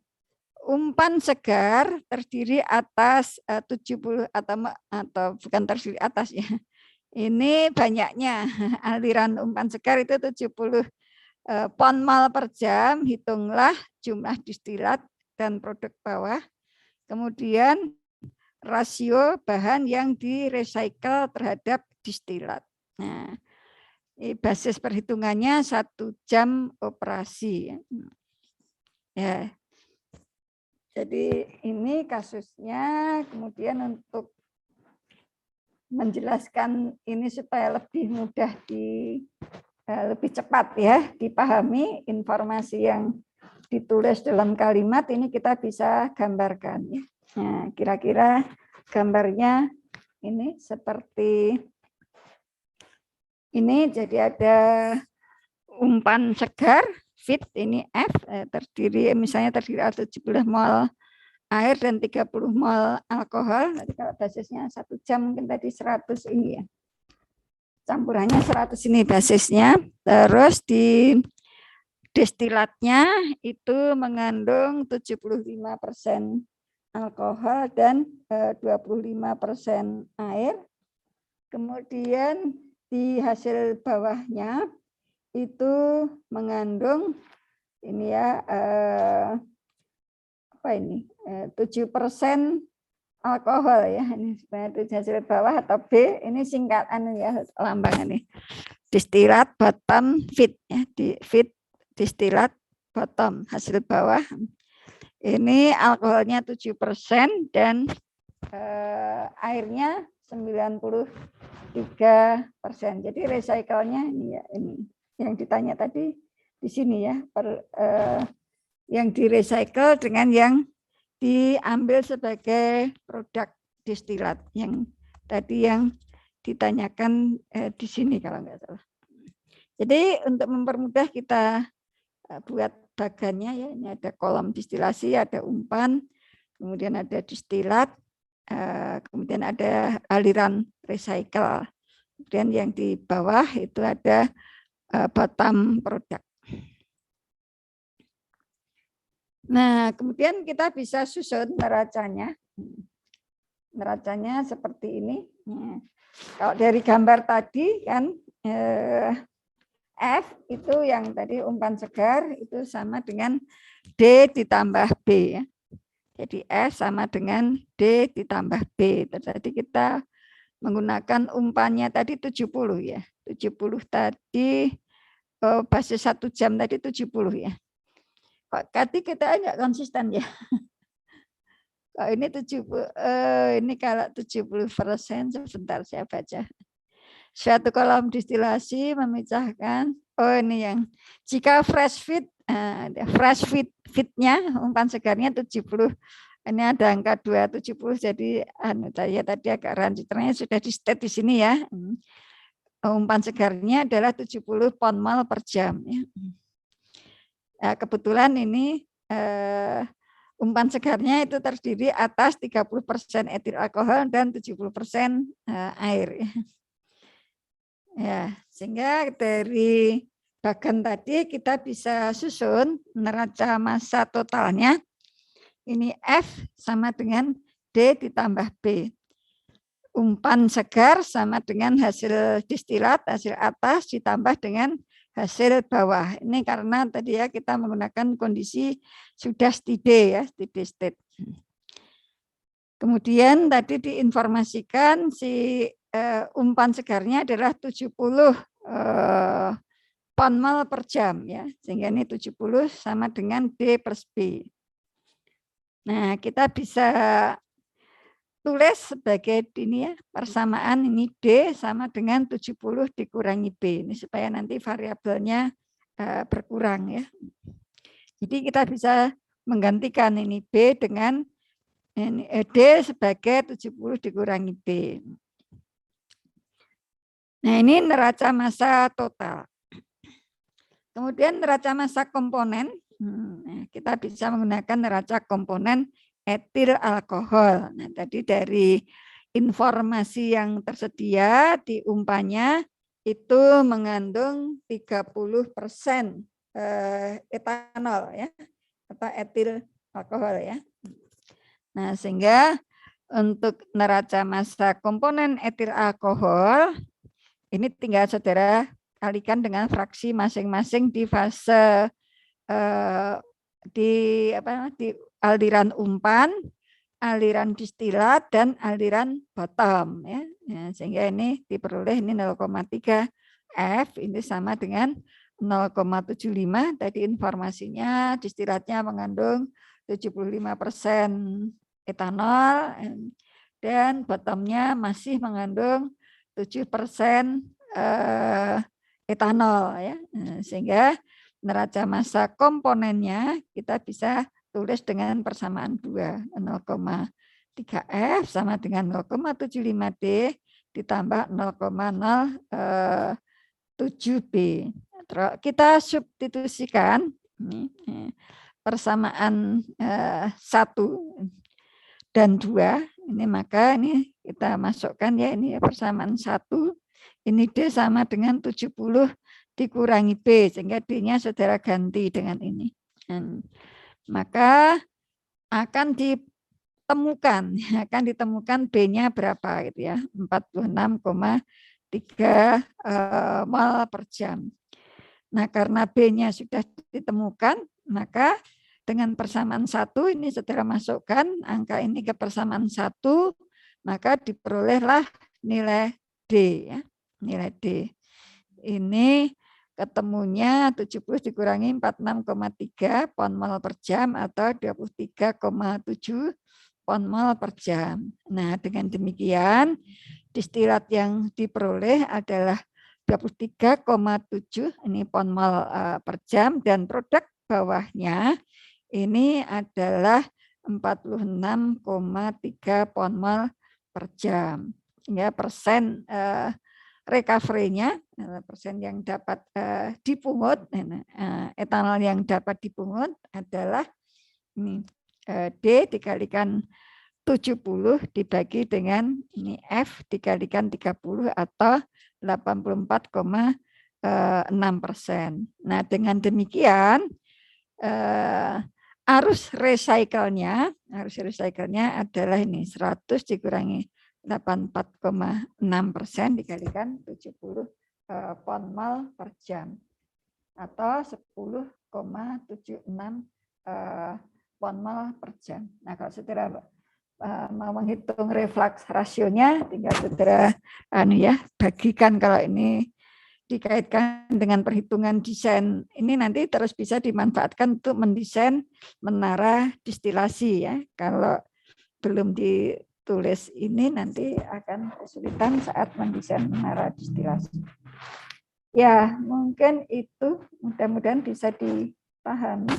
umpan segar terdiri atas 70 atau bukan terdiri atas ya. Ini banyaknya aliran umpan segar itu 70 pon mol per jam, hitunglah jumlah distilat dan produk bawah. Kemudian rasio bahan yang di-recycle terhadap distilat. Nah, ini basis perhitungannya 1 jam operasi. Ya. Jadi ini kasusnya, kemudian untuk menjelaskan ini supaya lebih mudah lebih cepat ya dipahami informasi yang ditulis dalam kalimat ini kita bisa gambarkan ya. Nah, kira-kira gambarnya ini seperti ini, jadi ada umpan segar fit ini F terdiri atas 70 mol air dan 30 mol alkohol. Jadi kalau basisnya 1 jam mungkin tadi 100 ini ya. Campurannya 100 ini basisnya. Terus di destilatnya itu mengandung 75% alkohol dan 25% air. Kemudian di hasil bawahnya itu mengandung ini ya 7% alkohol ya. Ini sebenarnya hasil bawah atau B ini singkatan ya lambang ini. Distilat bottom fit ya, di fit distilat bottom hasil bawah. Ini alkoholnya 7% dan airnya 93%. Jadi recycle-nya ini ya, ini yang ditanya tadi di sini ya, yang di-recycle dengan yang diambil sebagai produk distilat yang tadi yang ditanyakan di sini kalau nggak salah. Jadi untuk mempermudah kita buat bagannya ya, ini ada kolom distilasi, ada umpan, kemudian ada distilat, kemudian ada aliran recycle. Kemudian yang di bawah itu ada bottom produk. Nah, kemudian kita bisa susun neracanya. Neracanya seperti ini. Kalau dari gambar tadi kan F itu yang tadi umpan segar itu sama dengan D ditambah B ya. Jadi F sama dengan D ditambah B. Tadi kita menggunakan umpannya tadi 70 ya. 70 tadi basis 1 jam tadi 70 ya. Kok tadi kita enggak konsisten ya. Kok ini 70 ini kalau 70% sebentar saya baca. Suatu kolom distilasi memecahkan ini yang jika fresh feed-nya umpan segarnya 70. Ini ada angka 270 jadi saya tadi agak rancu ternyata sudah di state di sini ya. Umpan segarnya adalah 70 pon mol per jam ya. Nah, kebetulan ini umpan segarnya itu terdiri atas 30% etil alkohol dan 70% air ya. Ya, sehingga dari bagan tadi kita bisa susun neraca massa totalnya. Ini F sama dengan D ditambah B. Umpan segar sama dengan hasil distilat, hasil atas ditambah dengan hasil bawah. Ini karena tadi ya kita menggunakan kondisi sudah steady ya, steady state. Kemudian tadi diinformasikan si umpan segarnya adalah 70 pon mol per jam ya. Sehingga ini 70 sama dengan D plus B. Nah, kita bisa tulis sebagai ini ya, persamaan ini D sama dengan 70 dikurangi B. Ini supaya nanti variabelnya berkurang ya. Jadi kita bisa menggantikan ini B dengan ini D sebagai 70 dikurangi B. Nah, ini neraca massa total. Kemudian neraca massa komponen, kita bisa menggunakan neraca komponen etil alkohol. Nah, tadi dari informasi yang tersedia di umpannya itu mengandung 30% etanol ya, atau etil alkohol ya. Nah, sehingga untuk neraca massa komponen etil alkohol ini tinggal saudara kalikan dengan fraksi masing-masing di fase di aliran umpan, aliran distilat dan aliran bottom ya. Sehingga ini diperoleh ini 0,3 F ini sama dengan 0,75. Tadi informasinya distilatnya mengandung 75% etanol dan bottomnya masih mengandung 7% etanol ya. Sehingga neraca massa komponennya kita bisa tulis dengan persamaan 2, 0,3 F sama dengan 0,75 D ditambah 0,07 B. Kita substitusikan ini persamaan 1 dan 2 ini, maka ini kita masukkan ya, ini persamaan 1 ini D sama dengan 70 dikurangi B, sehingga D-nya saudara ganti dengan ini. Maka akan ditemukan B-nya berapa gitu ya, 46,3 mol per jam. Nah, karena B-nya sudah ditemukan, maka dengan persamaan 1 ini saudara masukkan angka ini ke persamaan 1, maka diperolehlah nilai D ya, nilai D. Ini ketemunya 70 dikurangi 46,3 pon mol per jam atau 23,7 pon mol per jam. Nah, dengan demikian distilat yang diperoleh adalah 23,7 ini pon mol per jam dan produk bawahnya ini adalah 46,3 pon mol per jam. Sehingga persen recovery-nya, persen yang dapat dipungut, etanol yang dapat dipungut adalah ini D dikalikan 70 dibagi dengan ini F dikalikan 30 atau 84,6%. Nah, dengan demikian arus recycle-nya adalah ini 100 dikurangi 84,6% dikalikan 70 pon mol per jam atau 10,76 pon mol per jam. Nah, kalau saudara mau menghitung reflux rasionya, tinggal saudara bagikan. Kalau ini dikaitkan dengan perhitungan desain, ini nanti terus bisa dimanfaatkan untuk mendesain menara distilasi ya. Kalau belum ditulis ini nanti akan kesulitan saat mendesain menara distilasi. Ya, mungkin itu mudah-mudahan bisa dipahami.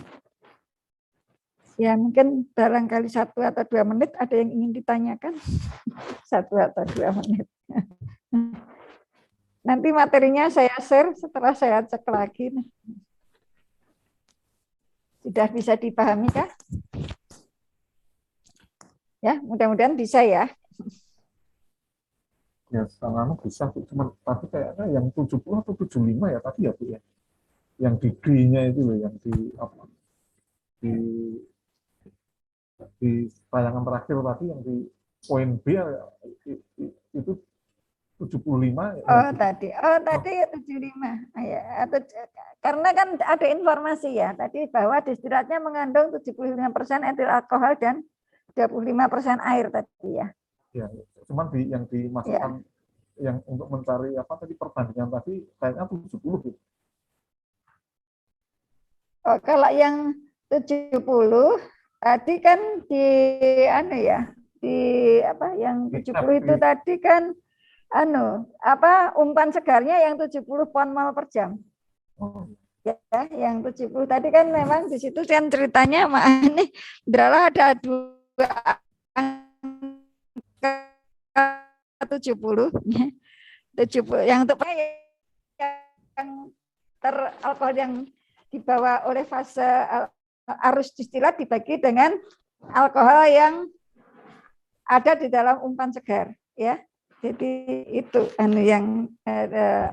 Ya, mungkin barangkali 1 atau 2 menit ada yang ingin ditanyakan. 1 atau 2 menit. Nanti materinya saya share setelah saya cek lagi. Sudah bisa dipahami kah? Ya, mudah-mudahan bisa ya. Ya, sama bisa, cuma tapi kayaknya yang 70 atau 75 ya tadi ya Bu ya. Yang di D-nya itu loh, yang di apa? Di tayangan terakhir tadi yang di poin B itu 75 ya. Tadi 75. Ya, karena kan ada informasi ya tadi bahwa distilatnya mengandung 75% etil alkohol dan 25% air tadi ya. Ya, cuman yang dimasukkan yang untuk mencari apa tadi perbandingan tadi kayaknya 70 gitu. Kalau yang 70 tadi kan yang 70 itu tadi kan umpan segarnya yang 70 pon mol per jam. Ya, yang 70 tadi kan memang di situ kan ceritanya ini adalah ada 2 70 yang untuk yang teralkohol yang dibawa oleh fase arus distilat dibagi dengan alkohol yang ada di dalam umpan segar ya. Jadi itu yang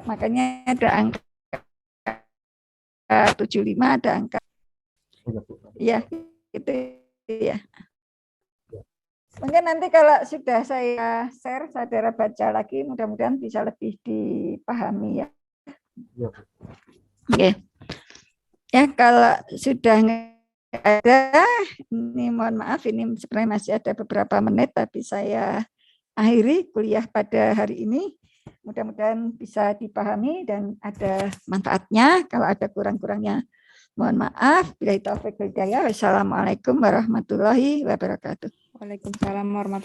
makanya ada angka 75, ada angka ya itu ya. Mungkin nanti kalau sudah saya share, saudara baca lagi, mudah-mudahan bisa lebih dipahami ya. Oke. Ya, kalau sudah ada, ini mohon maaf, ini sebenarnya masih ada beberapa menit, tapi saya akhiri kuliah pada hari ini. Mudah-mudahan bisa dipahami dan ada manfaatnya. Kalau ada kurang-kurangnya, mohon maaf. Billahi taufiq wal hidayah. Wassalamualaikum warahmatullahi wabarakatuh. Waalaikumsalam warahmatullahi wabarakatuh.